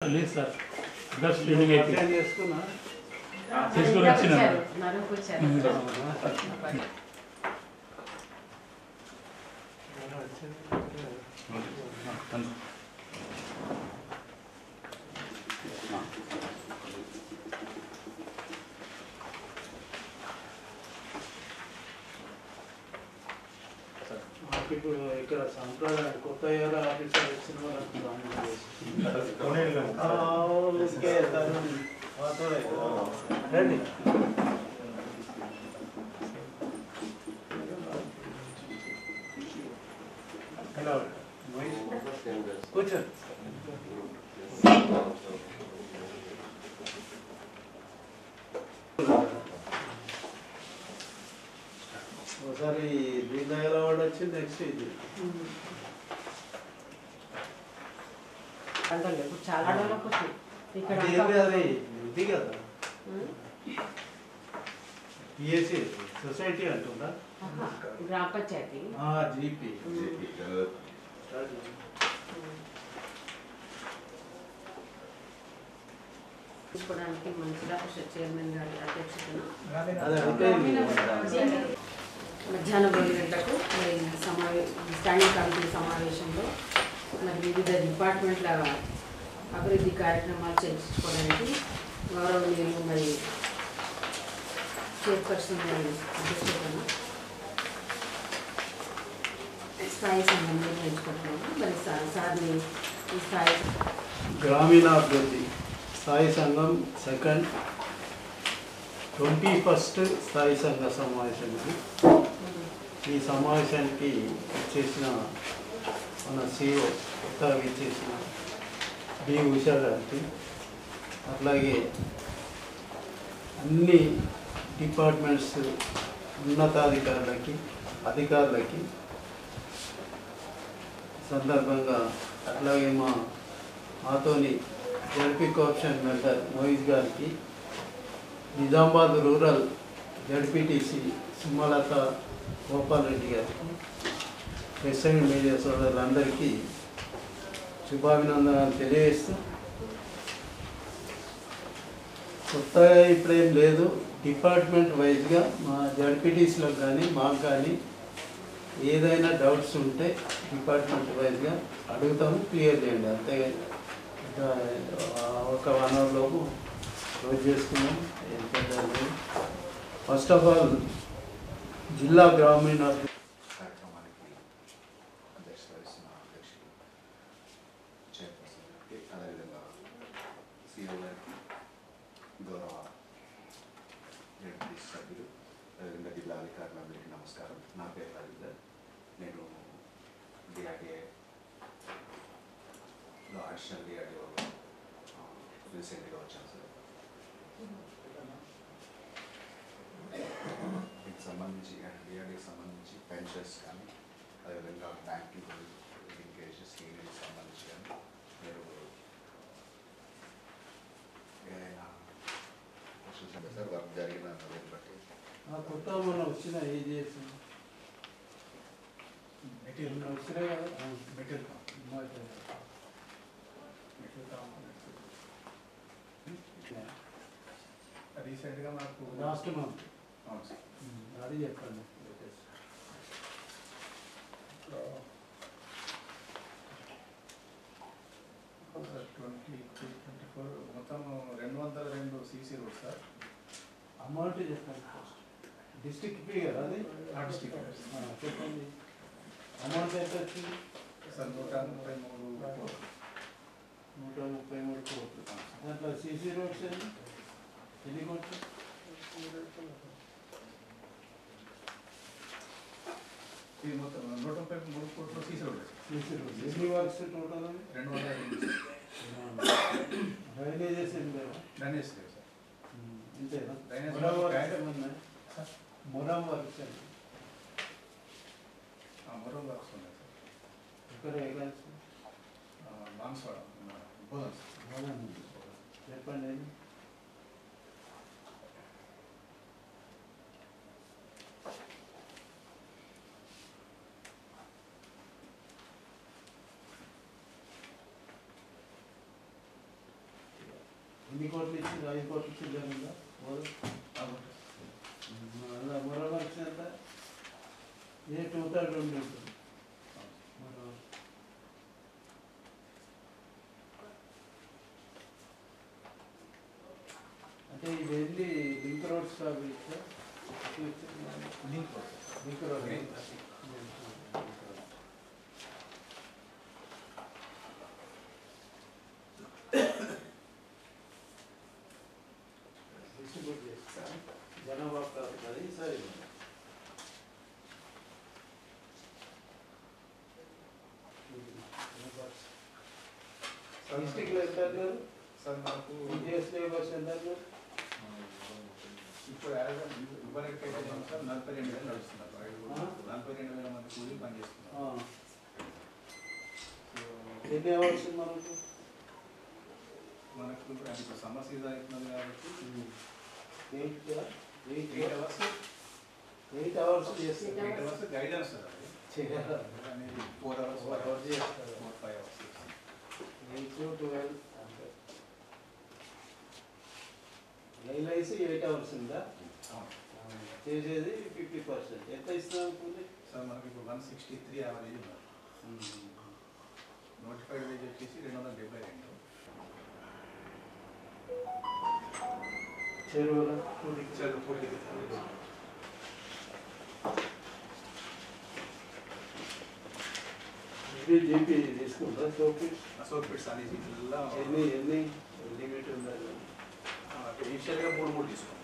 లేదు sir dress cleaning అయితే చేసుకుని వచ్చిన ఇప్పుడు ఇక్కడ సంప్రదాయం కొత్త ఆఫీసర్ వచ్చిన రండి హలో కూర్చోండి ఒకసారి దీని ఎలా వాడచ్చు నెక్స్ట్ ఇది చాలా ఇది కదా పిఎస్సి సొసైటీ అంటుందా గ్రామ పంచాయతీ జీపీ తీసుకోవడానికి మంచిగా చైర్మన్ గారి అధ్యక్షతన మధ్యాహ్నం 2 గంటలకు స్టాండింగ్ కమిటీ సమావేశంలో మరి వివిధ డిపార్ట్మెంట్ల అభివృద్ధి కార్యక్రమాలు చర్చించుకోవడానికి గౌరవనీయులు మరి చైర్పర్సన్ గారి అధ్యక్షతన స్థాయి సంఘం నిర్వహించుకుంటున్నాము. మరి సార్ని ఈ స్థాయి గ్రామీణాభివృద్ధి స్థాయి సంఘం సెకండ్ 21st స్థాయి సంఘ సమావేశం. ఈ సమావేశానికి ఇచ్చేసిన మన సిఓ కొత్తగా ఇచ్చేసిన బి ఉషా గారికి, అట్లాగే అన్ని డిపార్ట్మెంట్స్ ఉన్నతాధికారులకి అధికారులకి సందర్భంగా, అట్లాగే మాతోని జడ్పీ కోఆప్షన్ మెంబర్ మోయిజ్ గారికి, నిజామాబాద్ రూరల్ జడ్పీటీసీ సుమలత గోపాల్ రెడ్డి గారికి, ప్రెస్ అండ్ మీడియా సోదరులందరికీ శుభాభినందనాలు తెలియజేస్తూ, కొత్తగా ఇప్పుడేం లేదు, డిపార్ట్మెంట్ వైజ్గా మా జడ్పీటీసీలకు కానీ మాకు కానీ ఏదైనా డౌట్స్ ఉంటే డిపార్ట్మెంట్ వైజ్గా అడుగుతాము, క్లియర్ చేయండి. అంతేగాని ఒక 1 hour లోపు క్లోజ్ చేసుకున్నాం. ఏం పెద్ద లేదు. ఫస్ట్ ఆఫ్ ఆల్ జిల్లా గ్రామీణ కార్యక్రమానికి అధ్యక్షత వహిస్తున్న అధ్యక్షులు చైర్పర్సన్ గారికి, అదేవిధంగా సిఓ గారికి, గౌరవ జడ్పీ సభ్యులు, అదేవిధంగా జిల్లా అధికారులందరికీ నమస్కారం. నా పేరు రవీందర్. నేను డిఆర్డీఏలో అడిషనల్ డిఆర్డీఓ రీసెంట్గా వచ్చాను సార్. దీనికి సంబంధించి డిఆర్డీకి సంబంధించి పెన్షన్స్ కానీ, అదేవిధంగా బ్యాంకింగ్ లింకేజ్ స్కీమ్కి సంబంధించి కానీ మీరు ఏదైనా సార్ వర్క్ జరిగిన దాన్ని బట్టి కొత్త మొన్న వచ్చిన ఏజిఎస్ మెటీరియల్ వచ్చినాయి కదా, మెటీరియల్ రీసెంట్గా మాకు లాస్ట్ మంత్ అవును సార్ అది చెప్పండి. 23-24 మొత్తం 202 సీసీ రోడ్ సార్. అమౌంట్ చెప్పండి. డిస్ట్రిక్ట్ ఫీ కదా అది, డిస్ట్రిక్ట్ చెప్పండి. అమౌంట్ ఎంత వచ్చింది సార్? 133 కోట్లు. దాంట్లో సీసీ రోడ్స్ ఎన్ని కోట్లు? ఇది మొత్తం 133 కోట్లు సీసీ రోడ్. సీసీ రోడ్స్ ఎన్ని వర్క్స్ టోటల్? 202 డ్రైనేజెస్ ఏం లేవా? డ్రైనేజ్ లేదు సార్. ఇంతేనా? డ్రైనేజ్ మొరం వర్క్స్ ఏమన్నా? మొరం వర్క్స్ అండి. మొరం వర్క్స్ ఉన్నాయి సార్. ఇక్కడ వేకెన్సీ బాన్స్వాడ బోధన్ సార్. చెప్పండి. ఎన్ని కోట్లు ఇచ్చింది? 5 కోట్లు ఇచ్చింది జరుగుతుందా? మళ్ళీ మరో లక్ష ఎంత? ఏ 2/3 ఉంటుంది. అంటే ఇది వెళ్ళి link roads link road distribute చేస్తాను జనాభా అది సరే. డిస్ట్రిక్ట్లో ఎంత అన్నారు సార్ మనకు జిఎస్టీ బస్ ఎంత అన్నారు? ఇప్పుడు ఇవ్వలేకపోతే సార్ 42,000 నడుస్తున్నారు. 42,000 మంది కూలీ పనిచేస్తున్నారు. ఎన్ని అవర్స్ మనకు? మనకు అది ఇప్పుడు సమ్మర్ సీజన్ అవుతున్నది కాబట్టి 8 అవర్స్ 8 అవర్స్ చేస్తారు. 8 అవర్స్ గైడెన్స్ సార్ అది చేయాలి. అనేది 4 అవర్స్ 4 అవర్స్ చేస్తారు. 5 అవర్స్ 8 to 12 అంటే LIC 8 అవర్స్ ఉందా? చేసేది 50%. ఎంత ఇస్తాం అనుకుంది సార్? మనకి ఇప్పుడు 163 యావరేజ్ ఉన్నారు. నోటిఫైడ్ వేజ్ వచ్చేసి 272. చెరువుల జీపీ తీసుకుంటా సోపిట్స్ అనేది జిల్లా ఎన్ని లిమిట్ ఉందా? ఇనిషియల్గా 3 తీసుకుంటాం.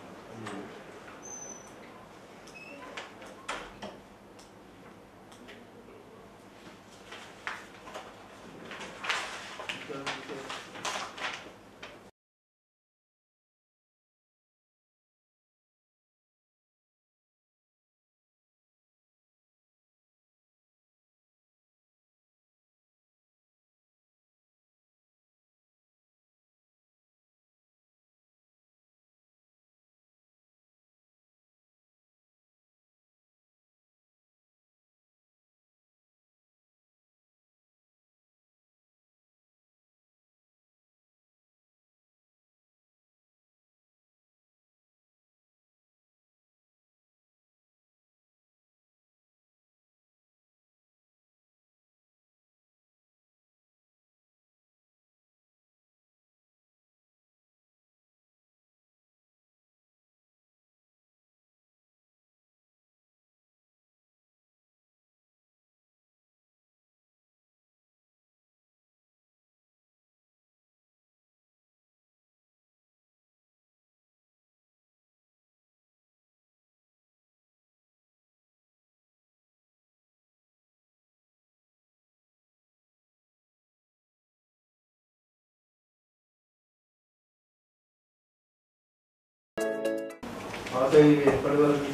పాత ఎప్పటి వరకు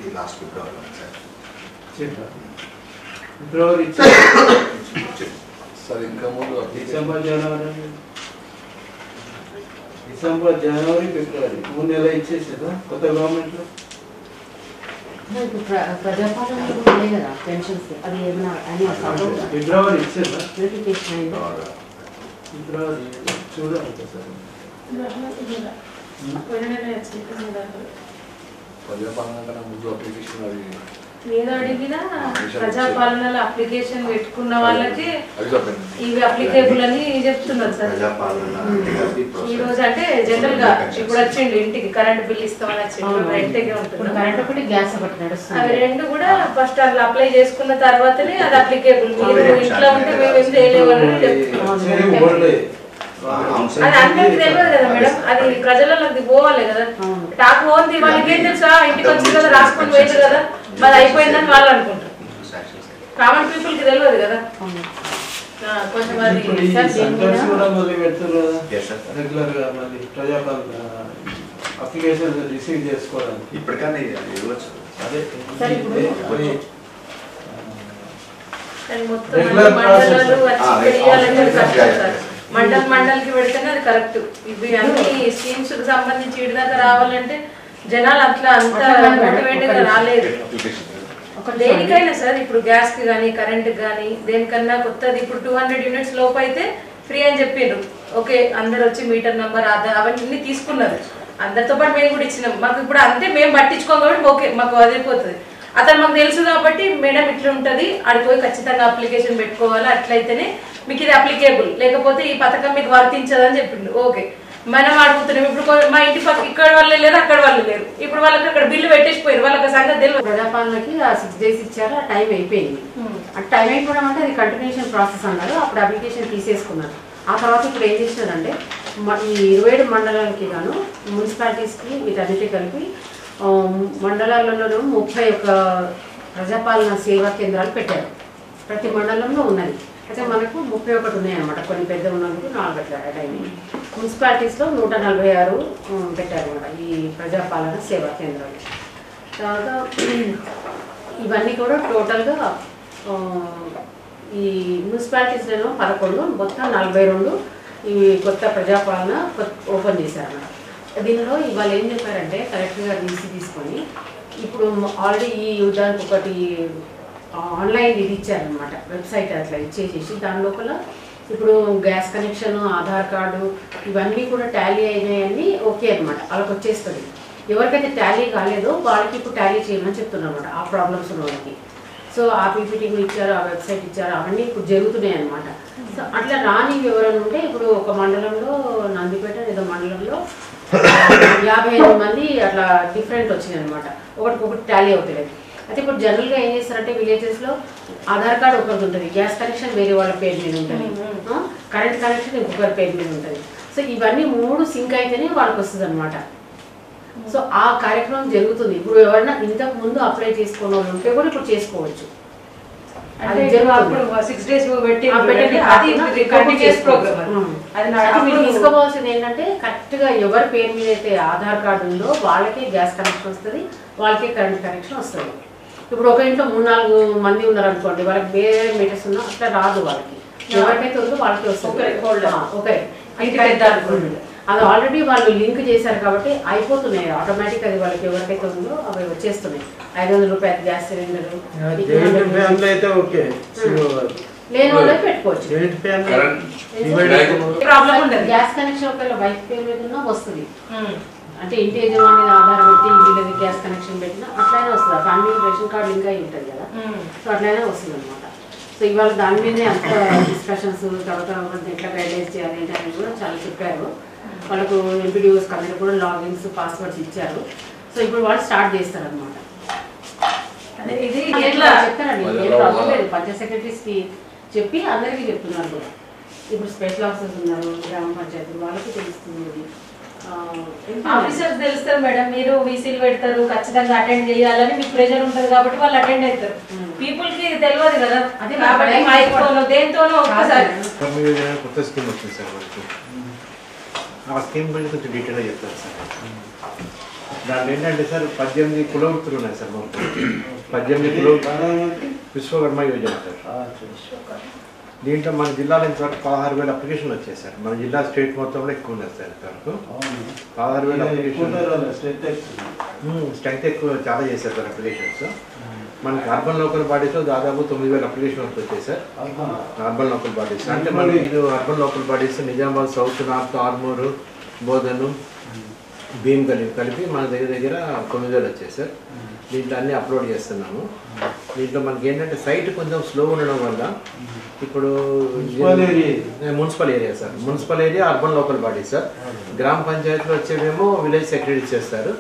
ఈ లాస్ట్ ఫిబ్రవరి సార్. ఫిబ్రవరి సార్ ఇంకా ముందు డిసెంబర్ జనవరి ఫిబ్రవరి 3 నెలలు ఇచ్చేసేదా కొత్త గవర్నమెంట్లో? ప్రజాపాలన కూడా ఉన్నాయి కదా పెన్షన్స్, అది ఏమైనా ఫిబ్రవరి ఇచ్చేదా? నోటిఫికేషన్ అయిందా? ఫిబ్రవరి చూడాలి సార్. ప్రజాపాలన కన్నా ముందు అప్లికేషన్ అది ఏదో అడిగినా ప్రజాపాలనలో అప్లికేషన్ పెట్టుకున్న వాళ్ళకి ఇవి అప్లికేబుల్ అని చెప్తున్నారు సార్. ఈ రోజు అంటే జనరల్ గా ఇప్పుడు వచ్చిండు ఇంటికి కరెంట్ బిల్ ఇస్తామని వచ్చిండు, రెంట్గా ఉంటుంది. కరెంట్ ఒకటి గ్యాస్ ఒకటి నడుస్తుంది. అవి రెండు కూడా ఫస్ట్ అట్లా అప్లై చేసుకున్న తర్వాతనే అది అప్లికేబుల్. మీరు ఇంట్లో ఉంటే మేము ఏం చేయలేమని చెప్తున్నాం. అది అందరికి తెలియదు కదా మేడం, అది ప్రజలకి పోవాలి కదా. టాక్ పోంది వాళ్ళకి ఏం తెలుసా, ఇంటికి వచ్చి కదా రాసుకొని పోయింది కదా, మరి అయిపోయిందని వాళ్ళు అనుకుంటారు. కామన్ పీపుల్ కి తెలియదు కదా. కొంచెం రెగ్యులర్ గా మళ్ళీ ప్రజాపాలన అప్లికేషన్ రిసీవ్ చేసుకోవడానికి ఇప్పటికన్నా ఇవ్వచ్చు. అదే మొత్తం మండలాలు వచ్చి పెరియాలని కష్టం సార్. మండల్కి పెడితేనే అది కరెక్ట్. ఇవి అన్ని స్కీమ్స్ కి సంబంధించి వీటి దాకా రావాలంటే జనాలు అట్లా అంత మోటివేట్ గా రాలేదు. దేనికైనా సార్ ఇప్పుడు గ్యాస్ కి కానీ కరెంట్ కానీ దేనికన్నా కొత్తది ఇప్పుడు 200 యూనిట్స్ లోపు అయితే ఫ్రీ అని చెప్పిండ్రు. ఓకే, అందరు వచ్చి మీటర్ నెంబర్ అవన్నీ తీసుకున్నారు. అందరితో పాటు మేము కూడా ఇచ్చినాం. మాకు ఇప్పుడు అంతే, మేము పట్టించుకోం కాబట్టి ఓకే మాకు వదిలిపోతుంది. అతను మాకు తెలుసు కాబట్టి మేడం ఇట్లా ఉంటుంది, ఆడిపోయి ఖచ్చితంగా అప్లికేషన్ పెట్టుకోవాలి, అట్లయితేనే మీకు ఇది అప్లికేబుల్, లేకపోతే ఈ పథకం మీకు వర్తించదని చెప్పిండు. ఓకే, మనం అడుగుతున్నాం. ఇప్పుడు మా ఇంటి పక్క ఇక్కడ వాళ్ళు లేరు, అక్కడ వాళ్ళు లేరు. ఇప్పుడు వాళ్ళకి అక్కడ బిల్లు పెట్టేసిపోయారు, వాళ్ళకి సంగతి తెలియదు. ప్రజాపాలనకి 6 days ఇచ్చారు, ఆ టైం అయిపోయింది. ఆ టైం అయిపోవడం అంటే అది కంటిన్యూషన్ ప్రాసెస్ అన్నారు. అప్పుడు అప్లికేషన్ తీసేసుకున్నారు. ఆ తర్వాత ఇప్పుడు ఏం చేసినారంటే ఈ 27 మండలాలకి గాను మున్సిపాలిటీస్కి వీటన్నిటి కలిపి మండలాలలో 31 ప్రజాపాలన సేవా కేంద్రాలు పెట్టారు. ప్రతి మండలంలో ఉన్నది. అయితే మనకు 31 ఉన్నాయన్నమాట. కొన్ని పెద్ద ఉన్నందుకు 4 అట్లా టైం. మున్సిపాలిటీస్లో 146 పెట్టారన్నమాట ఈ ప్రజాపాలన సేవా కేంద్రాలు. తర్వాత ఇవన్నీ కూడా టోటల్గా ఈ మున్సిపాలిటీస్లో 11, మొత్తం 42 ఇవి కొత్త ప్రజాపాలన ఓపెన్ చేశారన్నమాట. దీనిలో ఇవాళ ఏం చెప్పారంటే కరెక్ట్గా తీసుకొని ఇప్పుడు ఆల్రెడీ ఈ ఉదాహరణకు ఒకటి ఆన్లైన్ ఇది ఇచ్చారనమాట, వెబ్సైట్ అట్లా ఇచ్చేసేసి దాని లోపల ఇప్పుడు గ్యాస్ కనెక్షన్, ఆధార్ కార్డు ఇవన్నీ కూడా టాలీ అయినాయని ఓకే అనమాట, వాళ్ళకి వచ్చేస్తుంది. ఎవరికైతే టాలీ కాలేదో వాళ్ళకి ఇప్పుడు టాలీ చేయమని చెప్తున్నారు అనమాట, ఆ ప్రాబ్లమ్స్ ఉన్న వాళ్ళకి. సో ఆ పీపీటీ ఇచ్చారు, ఆ వెబ్సైట్ ఇచ్చారు, అవన్నీ ఇప్పుడు జరుగుతున్నాయి అనమాట. సో అట్లా రాని ఎవరైనా ఉంటే ఇప్పుడు ఒక మండలంలో నందిపేట ఏదో మండలంలో 58 మంది అట్లా డిఫరెంట్ వచ్చినాయి అనమాట. ఒకటి టాలీ అవుతలేదు. అయితే ఇప్పుడు జనరల్గా ఏం చేస్తారంటే విలేజెస్లో ఆధార్ కార్డు ఒకరికి ఉంటుంది, గ్యాస్ కనెక్షన్ వేరే వాళ్ళ పేరు మీద ఉంటుంది, కరెంట్ కనెక్షన్ ఇంకొకరి పేరు మీద ఉంటుంది. సో ఇవన్నీ 3 సింక్ అయితేనే వాళ్ళకి వస్తుంది అనమాట. సో ఆ కార్యక్రమం జరుగుతుంది. ఇప్పుడు ఎవరైనా ఇంతకు ముందు అప్లై చేసుకున్న వాళ్ళు ఉంటే కూడా ఇప్పుడు చేసుకోవచ్చు. తీసుకోవాల్సింది ఏంటంటే కరెక్ట్ గా ఎవరి పేరు మీద అయితే ఆధార్ కార్డు ఉందో వాళ్ళకే గ్యాస్ కనెక్షన్ వస్తుంది, వాళ్ళకే కరెంట్ కనెక్షన్ వస్తుంది. ఇప్పుడు ఒక ఇంట్లో 3-4 మంది ఉన్నారు అనుకోండి, వాళ్ళకి వేరే మీటర్స్ ఉన్నా అట్లా రాదు. వాళ్ళకి ఎవరికైతే ఉందో వాళ్ళకి వస్తుంది. అది ఆల్రెడీ వాళ్ళు లింక్ చేశారు కాబట్టి అయిపోతున్నాయి ఆటోమేటిక్. అది వాళ్ళకి ఎవరికైతే ఉందో అవి వచ్చేస్తున్నాయి. 500 రూపాయలు గ్యాస్ సిలిండర్ లేని వాళ్ళకి పెట్టుకోవచ్చు. గ్యాస్ కనెక్షన్ ఒకవేళ వైఫ్ పేరు మీద ఉన్నా వస్తుంది. అంటే ఇంటి యజమాని ఆధార్ పెట్టి వీళ్ళది గ్యాస్ కనెక్షన్ పెట్టినా అట్లయినా వస్తుంది. ఫ్యామిలీ రేషన్ కార్డు ఇంకా ఉంటుంది కదా, సో అట్లయినా వస్తుంది అనమాట. సో ఇవాళ దాని మీదే అంత డిస్కషన్స్, తర్వాత ఎట్లా గైడెన్స్ చేయాలి ఏంటి అనేది కూడా చాలా చెప్పారు. వాళ్ళకు ఎంపీడీఓస్ అందరూ కూడా లాగిన్స్, పాస్వర్డ్స్ ఇచ్చారు. సో ఇప్పుడు వాళ్ళు స్టార్ట్ చేస్తారనమాట. ఇది ఎట్లా చెప్తారండి, ఏం ప్రాబ్లం లేదు. పంచాయత్ సెక్రటరీస్కి చెప్పి అందరికీ చెప్తున్నారు కూడా. ఇప్పుడు స్పెషల్ ఆఫీసర్స్ ఉన్నారు గ్రామ పంచాయతీలు, వాళ్ళకి తెలుస్తుంది. ఆఫీసర్స్ తెలుస్తారు మేడం, మీరు వీసీలు పెడతారు, ఖచ్చితంగా అటెండ్ చేయాలని మీకు ప్రెషర్ ఉంటుంది కాబట్టి వాళ్ళు అటెండ్ అవుతారు. పీపుల్ కి తెలియదు కదా, అదే కాబట్టి మైక్రోలో దేంతోనో ఒక్కసారి కొత్త స్కీమ్ వచ్చింది సార్ వాళ్ళకి. ఆ స్కీమ్ గురించి కొంచెం డీటెయిల్గా చెప్తారు సార్. దాంట్లో ఏంటంటే సార్ 18 కులవృత్తులు ఉన్నాయి సార్. మొత్తం 18 కులవృత్తులు విశ్వకర్మ యోజన సార్. దీంట్లో మన జిల్లాలో ఇంతవరకు 16,000 అప్లికేషన్లు వచ్చాయి సార్. మన జిల్లా స్టేట్ మొత్తంలో ఎక్కువ ఉన్నాయి సార్. ఇంతవరకు 16,000 అప్లికేషన్. స్ట్రెంగ్త్ ఎక్కువ చాలా చేశారు సార్ అప్లికేషన్స్. మనకి అర్బన్ లోకల్ బాడీస్లో దాదాపు 9,000 అప్లికేషన్ వరకు వచ్చాయి సార్. అర్బన్ లోకల్ బాడీస్ అంటే మనకి ఇది urban local bodies Nizamabad, south, north, Armoor, Bodhan, Bheem కలిపి మన దగ్గర 9,000 వచ్చాయి సార్. దీంట్లో అన్నీ అప్లోడ్ చేస్తున్నాము. దీంట్లో మనకి ఏంటంటే సైట్ కొంచెం స్లో ఉండడం వల్ల ఇప్పుడు municipal area sir, municipal area, urban local body sir. గ్రామ పంచాయతీలో వచ్చేవేమో విలేజ్ సెక్రటరీ చేస్తారు,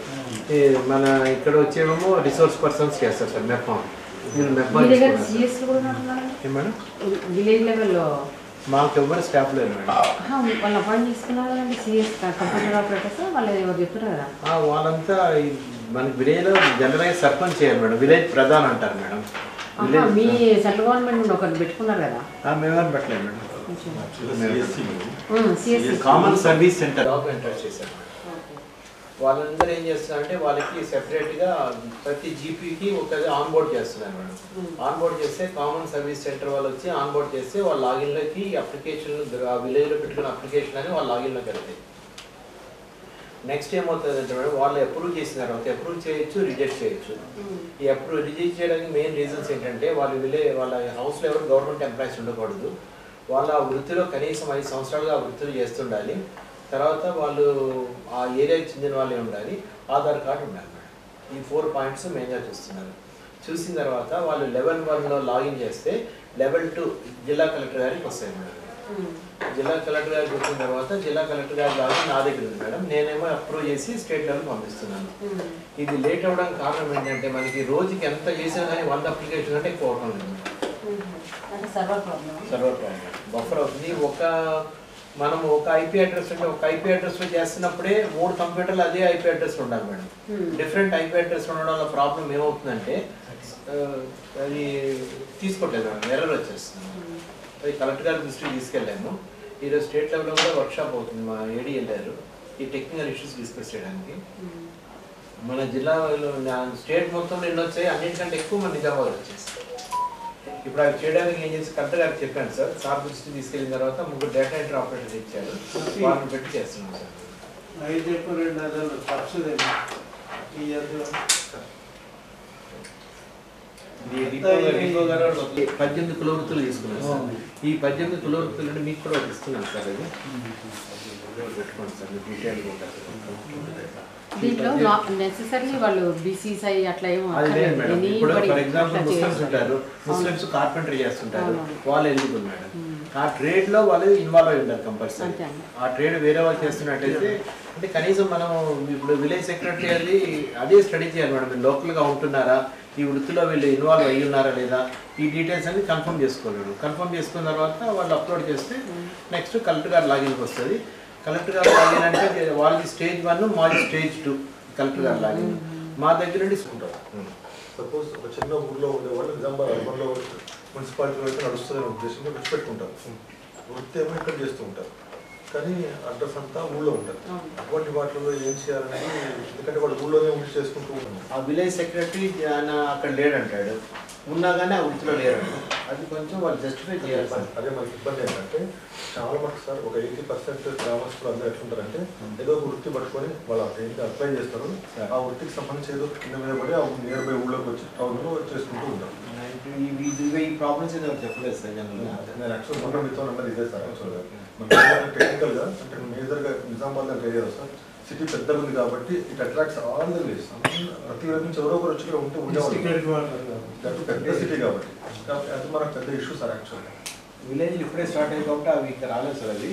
మన ఇక్కడ వచ్చేవేమో రిసోర్స్ పర్సన్స్ చేస్తారు సార్. మెప్పాం మేడం విలేజ్ లెవెల్లో మాకు ఎవరు స్టాఫ్ లేదు మేడం. వాళ్ళు అపాయింట్ తీసుకున్నారు కదండి సిఎస్ కంప్యూటర్ ఆపరేటర్స్, వాళ్ళు చెప్తున్నారు కదా. వాళ్ళంతా మనకి విలేజ్లో జనరల్గా సర్పంచ్ చేయాలి మేడం, విలేజ్ ప్రధాన్ అంటారు మేడం. మీ సెంట్రల్ గవర్నమెంట్ నుండి ఒకటి పెట్టుకున్నారు కదా. మేమేమని పెట్టలేదు madam. Common service centre enter చేశారు. వాళ్ళందరూ ఏం చేస్తున్నారంటే వాళ్ళకి సెపరేట్గా ప్రతి జీపీకి ఒక ఆన్బోర్డ్ చేస్తున్నారు మేడం. ఆన్బోర్డ్ చేస్తే కామన్ సర్వీస్ సెంటర్ వాళ్ళు వచ్చి ఆన్బోర్డ్ చేస్తే వాళ్ళ లాగిన్లోకి అప్లికేషన్, ఆ విలేజ్లో పెట్టుకున్న అప్లికేషన్ అని వాళ్ళ లాగిన్లోకి వెళ్తాయి. నెక్స్ట్ ఏమవుతుందంటే మేడం వాళ్ళు అప్రూవ్ చేసిన తర్వాత అప్రూవ్ చేయొచ్చు, రిజెక్ట్ చేయొచ్చు. ఈ రిజెక్ట్ చేయడానికి మెయిన్ రీజన్స్ ఏంటంటే వాళ్ళ హౌస్లో ఎవరు గవర్నమెంట్ ఎంప్లాయీస్ ఉండకూడదు, వాళ్ళ ఆ వృత్తిలో కనీసం 5 సంవత్సరాలుగా ఆ వృత్తిలో చేస్తుండాలి. తర్వాత వాళ్ళు ఆ ఏరియాకి చెందిన వాళ్ళే ఉండాలి, ఆధార్ కార్డు ఉండాలి మేడం. ఈ 4 పాయింట్స్ మెయిన్గా చూస్తున్నారు. చూసిన తర్వాత వాళ్ళు లెవెల్ 1లో లాగిన్ చేస్తే లెవెల్ 2 జిల్లా కలెక్టర్ గారికి వస్తాయి మేడం. జిల్లా కలెక్టర్ గారికి వచ్చిన తర్వాత జిల్లా కలెక్టర్ గారి లాగిన్ నా దగ్గర ఉంది మేడం. నేనేమో అప్రూవ్ చేసి స్టేట్ లెవెల్ పంపిస్తున్నాను. ఇది లేట్ అవ్వడానికి కారణం ఏంటంటే మనకి రోజుకి ఎంత చేసినా కానీ 100 అప్లికేషన్ కంటే ఎక్కువ అవటం లేదు మేడం. సర్వర్ ప్రాబ్లం బఫర్ అవుతుంది. మనం ఒక ఐపీ అడ్రస్ అంటే ఒక ఐపీ అడ్రస్లో చేస్తున్నప్పుడే 3 కంప్యూటర్లు అదే ఐపీ అడ్రస్ ఉండాలి మేడం. డిఫరెంట్ ఐపీ అడ్రస్ ఉండడం వల్ల ప్రాబ్లం ఏమవుతుందంటే అది తీసుకోవట్లేదు మేడం, ఎర్రర్ వచ్చేస్తుంది. అది కలెక్టర్ గారి దృష్టికి తీసుకెళ్ళాము. ఈరోజు స్టేట్ లెవెల్లో కూడా వర్క్షాప్ అవుతుంది, మా ఏడీ వెళ్ళారు ఈ టెక్నికల్ ఇష్యూస్ డిస్కస్ చేయడానికి. మన జిల్లాలో స్టేట్ మొత్తంలో ఎన్ని వచ్చాయి, అన్నింటికంటే ఎక్కువ మన నిజామాబాద్ వచ్చేసి. ఇప్పుడు అది చేయడానికి ఏం చేసి కలెక్టర్ గారికి చెప్పాను సార్. సార్ దృష్టికి తీసుకెళ్ళిన తర్వాత 3 డేటా ఎంట్రీ ఆపరేటర్స్ ఇచ్చారు, వాళ్ళని పెట్టి చేస్తున్నాం సార్. 18 కులవృత్తులు తీసుకున్నాను సార్. ఈ 18 కులవృత్తులు అంటే మీకు కూడా ఇస్తున్నాను సార్. అది పెట్టుకోండి సార్, డీటెయిల్గా దీంట్లో నెసెసరీ వాళ్ళు బీసీసీ అట్లా ఏమో ఇప్పుడు ఫర్ ఎగ్జాంపుల్ ముస్లిమ్స్ ఉంటారు, ముస్లిమ్స్ కార్పెంటరీ చేస్తుంటారు, వాళ్ళు ఎలిజిబుల్ మేడం. ఆ ట్రేడ్ లో వాళ్ళు ఇన్వాల్వ్ అయి ఉంటారు కంపల్సరీ. ఆ ట్రేడ్ వేరే వాళ్ళు చేస్తున్నట్టయితే అంటే కనీసం మనం ఇప్పుడు విలేజ్ సెక్రటరీ అది అదే స్టడీ చేయాలి మేడం. మీరు లోకల్గా ఉంటున్నారా, ఈ వృత్తిలో వీళ్ళు ఇన్వాల్వ్ అయ్యి ఉన్నారా లేదా, ఈ డీటెయిల్స్ అన్ని కన్ఫర్మ్ చేసుకోలేడు. కన్ఫర్మ్ చేసుకున్న తర్వాత వాళ్ళు అప్లోడ్ చేస్తే నెక్స్ట్ కలెక్టర్ గారు లాగిన్కి వస్తుంది. కలెక్టర్ గారు లాగిన్ అంటే వాళ్ళకి స్టేజ్ 1, మాది స్టేజ్ 2 కలెక్టర్ గారు లాగిన్. మా దగ్గర నుండి ఉంటారు. సపోజ్ ఒక చిన్న ఊర్లో ఉండేవాళ్ళు నిజామాబాద్ అర్బన్లో మున్సిపాలిటీలో అయితే నడుస్తుందనే ఉద్దేశంతో విడిచిపెట్టుకుంటారు. వృత్తి ఏమో ఇక్కడ చేస్తూ ఉంటారు, కానీ అడ్రస్ అంతా ఊళ్ళో ఉంటుంది. అటువంటి వాటిలో ఏం చేయాలనేది, ఎందుకంటే వాళ్ళు ఊళ్ళోనే ఉండి చేసుకుంటూ ఉంటారు. ఆ విలేజ్ సెక్రటరీ ఆయన అక్కడ లేడంటాడు, ఉన్నా కానీ ఆ వృత్తిలో లేరంటాడు. అది కొంచెం వాళ్ళు జస్టిఫై చేయాలి సార్. అదే మనకి ఇబ్బంది ఏంటంటే చాలా మటుకు సార్ ఒక 80% గ్రామస్తులు అందరూ ఎట్లుంటారంటే ఏదో ఒక వృత్తి పట్టుకొని వాళ్ళు ఏంటి అప్లై చేస్తారు, ఆ వృత్తికి సంబంధించి ఏదో కింద మీద పడి ఆ నియర్ బై ఊళ్ళోకి వచ్చి టౌన్లో చేసుకుంటూ ఉంటారు. ఈ ప్రాబ్లమ్స్ ఏదో చెప్పలేదు సార్. నేను యాక్చువల్ మొన్న మీతో అన్నది ఇదే సార్. యాక్చువల్గా టెక్నికల్గా అంటే మేజర్గా నిజామాబాద్ అంటే ఏరియా సార్, సిటీ పెద్దగా ఉంది కాబట్టి it attracts all the village. ప్రతి ఊరి నుంచి ఎవరో ఒకరు వచ్చి ఇక్కడ ఉంటే ఉండేవాళ్ళు, పెద్ద సిటీ కాబట్టి అది మనకు పెద్ద ఇష్యూ సార్. యాక్చువల్గా విలేజ్లు ఇప్పుడే స్టార్ట్ అయ్యి కాబట్టి అవి ఇక్కడ రాలేదు సార్. అది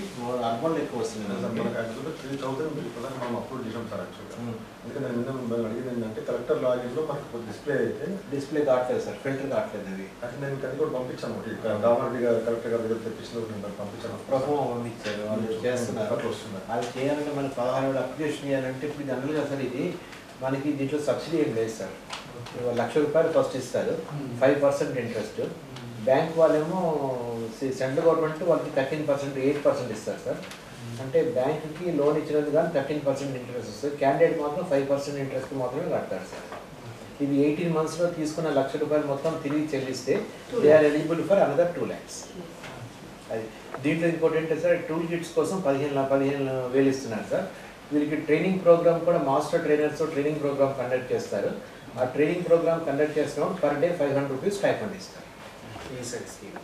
అర్బన్లో ఎక్కువ వస్తుంది సార్. మనకు యాక్చువల్గా 3,000 ఇప్పుడు మనం అప్లోడ్ చేసాం సార్. యాక్చువల్గా అందుకని నేను మిమ్మల్ని అడిగింది ఏంటంటే కలెక్టర్ లాగిన్లో మనకు డిస్ప్లే అయితే డిస్ప్లే కావట్లేదు సార్, ఫిల్టర్ కావట్లేదు. అది అంటే నేను కనుక కూడా పంపించాను, ఒకటి దామరెడ్డి గారు కలెక్టర్ గారి దగ్గర తెప్పించిన నేను పంపించాను. ప్రభుత్వం పంపించారు, వాళ్ళు చేస్తున్నారు. అట్లా వస్తున్నారు. అది చేయాలంటే మనకి 16 అప్లికేషన్ చేయాలంటే ఇప్పుడు జనరల్గా సార్ ఇది మనకి దీంట్లో సబ్సిడీ ఏం లేదు సార్. ₹1,00,000 ఫస్ట్ ఇస్తారు, 5% ఇంట్రెస్ట్. బ్యాంక్ వాళ్ళేమో సెంట్రల్ గవర్నమెంట్ వాళ్ళకి 13%, 8% ఇస్తారు సార్. అంటే బ్యాంకుకి లోన్ ఇచ్చినందుకు కానీ 13% ఇంట్రెస్ట్ వస్తుంది. క్యాండిడేట్ మాత్రం 5% ఇంట్రెస్ట్ మాత్రమే కడతారు సార్. ఇది 18 monthsలో తీసుకున్న ₹1,00,000 మొత్తం తిరిగి చెల్లిస్తే they are eligible for another 2 lakhs. అది దీంట్లో ఇంకోటి ఏంటంటే సార్, టూల్ కిట్స్ కోసం 15,000 ఇస్తున్నారు సార్. వీళ్ళకి ట్రైనింగ్ ప్రోగ్రామ్ కూడా master trainers training programme conduct చేస్తారు. ఆ ట్రైనింగ్ ప్రోగ్రామ్ కండక్ట్ చేసినప్పుడు పర్ డే ₹500 స్టైఫండ్ ఇస్తారు. ఈ సార్ స్కీమ్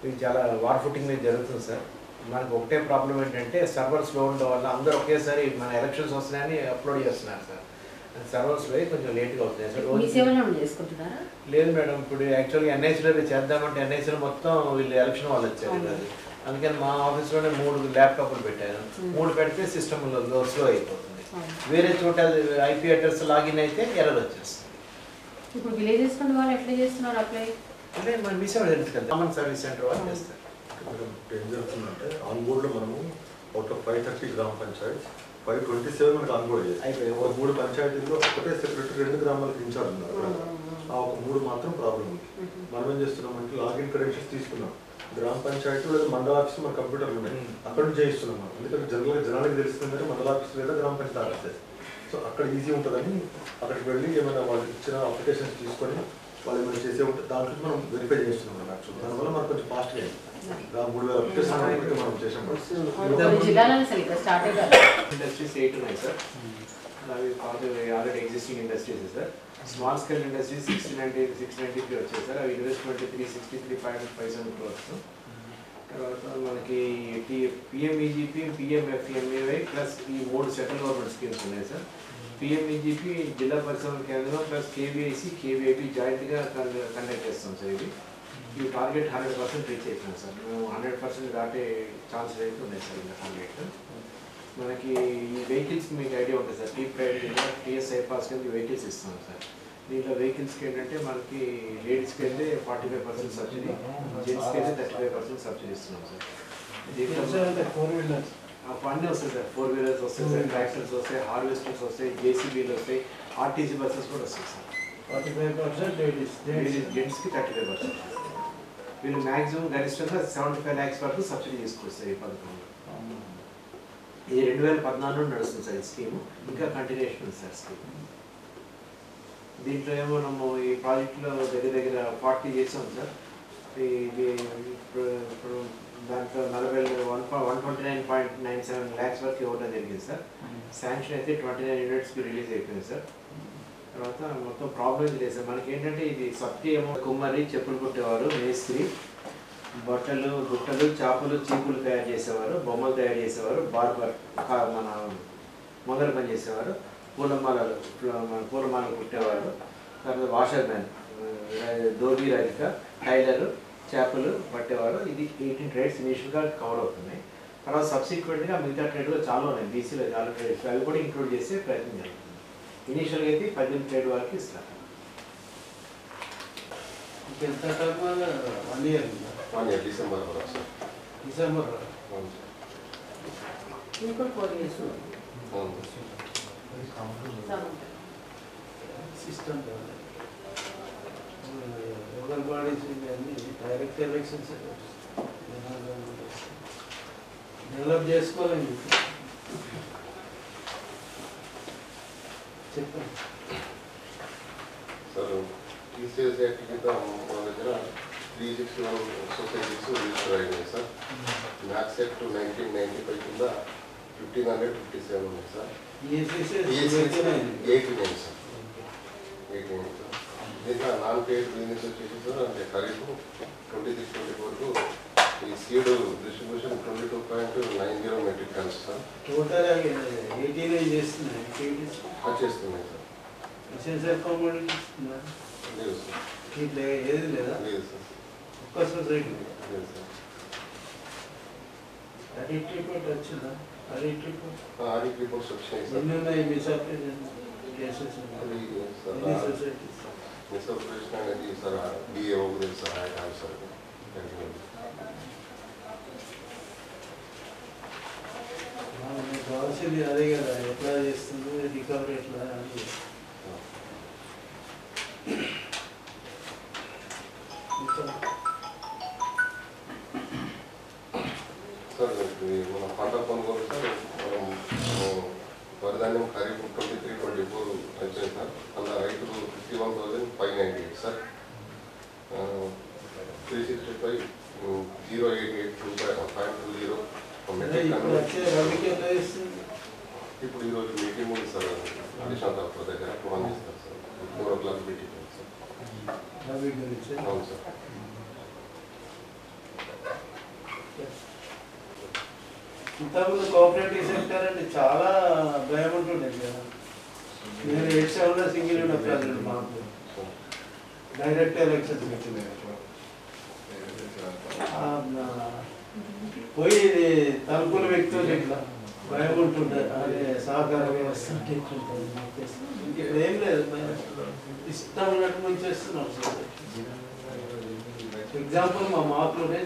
ఇది చాలా వార్ ఫుటింగ్ మీద జరుగుతుంది సార్. మనకు ఒకటే ప్రాబ్లం ఏంటంటే సర్వర్స్లో ఉండడం వల్ల అందరూ ఒకేసారి మన ఎలక్షన్స్ వస్తున్నాయని అప్లోడ్ చేస్తున్నారు సార్. సర్వర్స్లో కొంచెం లేట్గా అవుతున్నాయి సార్. లేదు మేడం, ఇప్పుడు యాక్చువల్గా ఎన్ఐసీలో చేద్దామంటే ఎన్ఐసీలో మొత్తం వీళ్ళు ఎలక్షన్ వాళ్ళు వచ్చారు. అందుకని మా ఆఫీస్లోనే 3 ల్యాప్టాప్లు పెట్టాను. 3 పెడితే సిస్టమ్లో స్లో అయిపోతుంది. వేరే చోట ఐపీ అడ్రస్ లాగిన్ అయితే ఎర్రర్ వచ్చేస్తుంది. ఇప్పుడు విలేజెస్ నుండి వాళ్ళు ఎట్లా చేస్తున్నారు అప్లై? అంటే మన మీసేవాళ్ళు తెలుసు కదా, కామన్ సర్వీస్ సెంటర్ వాళ్ళు చేస్తారు. ఏం జరుగుతుందంటే ఆన్ బోర్డ్లో మనము అవుట్ ఆఫ్ 530 గ్రామ పంచాయత్ 527 మనకు ఆన్ బోర్డ్ అయ్యాయి. ఒక 3 పంచాయతీల్లో ఒకటే సెక్రటరీ 2 గ్రామాలకు ఇన్ఛార్జ్ ఉన్నారు. ఆ ఒక 3 మాత్రం ప్రాబ్లం ఉంది. మనం ఏం చేస్తున్నామంటే లాగిన్ క్రెడెన్షియల్స్ తీసుకున్నాం. గ్రామ పంచాయతీ లేదా మండల ఆఫీస్ మన కంప్యూటర్లు ఉన్నాయి, అక్కడ నుంచి చేయిస్తున్నాం మనం. ఎందుకంటే జనానికి తెలుస్తుందంటే మండల ఆఫీస్ లేదా గ్రామ పంచాయతీ ఆఫీస్. సో అక్కడ ఈజీ ఉంటుందని అక్కడికి వెళ్ళి ఏమైనా వాళ్ళు ఇచ్చిన అప్లికేషన్స్ తీసుకొని వాళ్ళు ఏమైనా చేసే ఉంటే దాంట్లో మనం వెరిఫై చేస్తున్నాం మనం. యాక్చువల్ దానివల్ల మనకు కొంచెం ఫాస్ట్గా అయింది. 3,000 అప్లికేషన్ మనం చేసాం. ఇండస్ట్రీస్ 8 ఉన్నాయి సార్. అవి already existing industries sir. Small scale industries 693 వచ్చాయి సార్. అవి ఇన్వెస్ట్మెంట్ 363.57 crores. తర్వాత మనకి పిఎంఈజీపీ పిఎంఎఫ్ఎంఏవై ప్లస్ ఈ 3 సెంట్రల్ గవర్నమెంట్ స్కీమ్స్ ఉన్నాయి సార్. పిఎంఈజీపీ జిల్లా పరిశ్రమ కేంద్రం ప్లస్ కేవీఐసి కేవీఐపీ జాయింట్గా కండక్ట్ చేస్తాం సార్. ఈ టార్గెట్ 100% రీచ్ అవుతున్నాం సార్. మేము 100% దాటే ఛాన్స్ అయితే ఉన్నాయి సార్. ఇంకా టార్గెట్ మనకి ఈ వెహికల్స్కి మీకు ఐడియా ఉంటుంది సార్. ప్రైవేట్ కింద టీఎస్ఐ పాస్ కింద వెహికల్స్ ఇస్తున్నాం సార్. దీంట్లో వెహికల్స్కి ఏంటంటే మనకి లేడీస్కి అయితే 45% సబ్సిడీ, జెంట్స్కి అయితే 35% సబ్సిడీ ఇస్తున్నాం సార్. దీంట్లో 4 వీలర్స్ అన్నీ వస్తాయి సార్. 4 వీలర్స్ వస్తాయి సార్, ట్రాక్టర్స్ వస్తాయి, హార్వెస్టర్స్ వస్తాయి, జేసీబీలు వస్తాయి, ఆర్టీసీ బస్సెస్ కూడా వస్తాయి సార్. 45% లేడీస్, జెంట్స్కి 35%. వీళ్ళు మ్యాక్సిమం గరిష్టంగా 75 lakhs వరకు సబ్సిడీ తీసుకొస్తాయి ఈ పథకంలో. ఇది 2014 నడుస్తుంది సార్ ఈ స్కీమ్. ఇంకా కంటిన్యూషన్ ఉంది సార్ స్కీమ్. దీంట్లో ఏమో మనము ఈ ప్రాజెక్టులో దగ్గర 40 చేసాం సార్. ఇది ఇప్పుడు దాంట్లో 129.97 lakhs వరకు ఇవ్వడం జరిగింది సార్. శాంక్షన్ అయితే 29 యూనిట్స్కి రిలీజ్ అయిపోయింది సార్. తర్వాత మొత్తం ప్రాబ్లమ్స్ లేదు సార్. మనకి ఏంటంటే ఇది సబ్సిడీ ఏమో కుమ్మరి, చెప్పులు కుట్టేవారు, మేస్త్రి, బట్టలు, బుట్టలు, చేపలు, చీపులు తయారు చేసేవారు, బొమ్మలు తయారు చేసేవారు, బార్బర్ మన మొదలు పని చేసేవారు, పూలమాలలు కుట్టేవారు, తర్వాత వాషర్ మ్యాన్, ధోబీ రజిక, టైలరు, చేపలు పట్టేవారు. ఇది 18 ట్రేడ్స్ ఇనిషియల్గా కవర్ అవుతున్నాయి. తర్వాత సబ్సిక్వెంట్గా మిగతా ట్రేడ్లో చాలా ఉన్నాయి. బీసీలో చాలా ట్రేడ్స్ అవి కూడా ఇంక్లూడ్ చేసే ప్రయత్నం జరుగుతుంది. ఇనిషియల్గా అయితే 18 ట్రేడ్ వరకు ఇస్తారు. ఎంత టర్మ్? 1 year. 1 year డిసెంబర్ వరకు సార్. డిసెంబర్ అవును ఇంకో 4 years సిస్టమ్ లోకల్ బాడీస్ అన్ని డైరెక్ట్ ఎలక్షన్స్ డెవలప్ చేసుకోవాలని చెప్పండి సార్. టీసీఎస్ యాక్ట్ కింద మా దగ్గర 361 సొసైటీస్ రిజిస్టర్ అయినాయి సార్. మ్యాక్స్ యాక్ట్ 1995 కింద 1557 ఉన్నాయి సార్. 89 సార్. 89 సార్. దీంట్లో నాన్ పేడ్ బిజినెస్ వచ్చేసి సార్ అంటే ఖరీఫ్ 23-24 ఈ seed distribution 22.90 metric tons sir. Total 89 చేస్తున్నాయి చేస్తున్నాయి సార్. ఎసెన్షియల్ కామోడిటీస్ ఇస్తున్నారు. లేదు సార్. ఇట్లా ఏది లేదా? లేదు సార్. ఒక్క సొసైటీ లేదు సార్. ఆడిట్ రిపోర్ట్ వచ్చిందా? ఆడిట్ రిపోర్ట్స్ వచ్చినాయి సార్. ఎన్ని ఉన్నాయి మిస్అప్రేషన్ కేసెస్? అది సార్ ఎన్ని సొసైటీస్? మిస్అప్రేషన్ అనేది సార్ డిఏఓ గురించి సార్ ఆయన సార్ కావాల్సింది అదే కదా, ఎట్లా చేస్తుంది, రికవరీ ఎట్లా అని. సార్ మన పంట కొనుగోలు సార్ మనం వరిధాన్యం ఖరీఫ్ 23-24 వచ్చింది సార్. అందులో రైతులు 51,598 సార్. 365,088.20 ఇప్పుడు ఈరోజు మీటింగ్ ఉంది సార్. అడిషనల్ డాక్టర్ దగ్గర ఫోన్ చేస్తారు సార్. 4 o'clock మీటింగ్ ఉంది సార్. అవును సార్. ఇంతకుముందు కోఆపరేటివ్ సెక్టర్ అంటే చాలా భయం ఉంటుండేది కదా. నేను 8 సింగిల్ ఉన్న ప్రెసిడెంట్ మాకు డైరెక్ట్ ఎలక్షన్స్ పోయి తలుపులు వ్యక్తులు ఇట్లా భయం ఉంటుండే. అదే సహకార వ్యవస్థ ఇప్పుడు ఏం లేదు, ఇష్టం ఉన్నట్టు నుంచి చేస్తున్నాం సార్. ఎగ్జాంపుల్ మా మార్కులోనే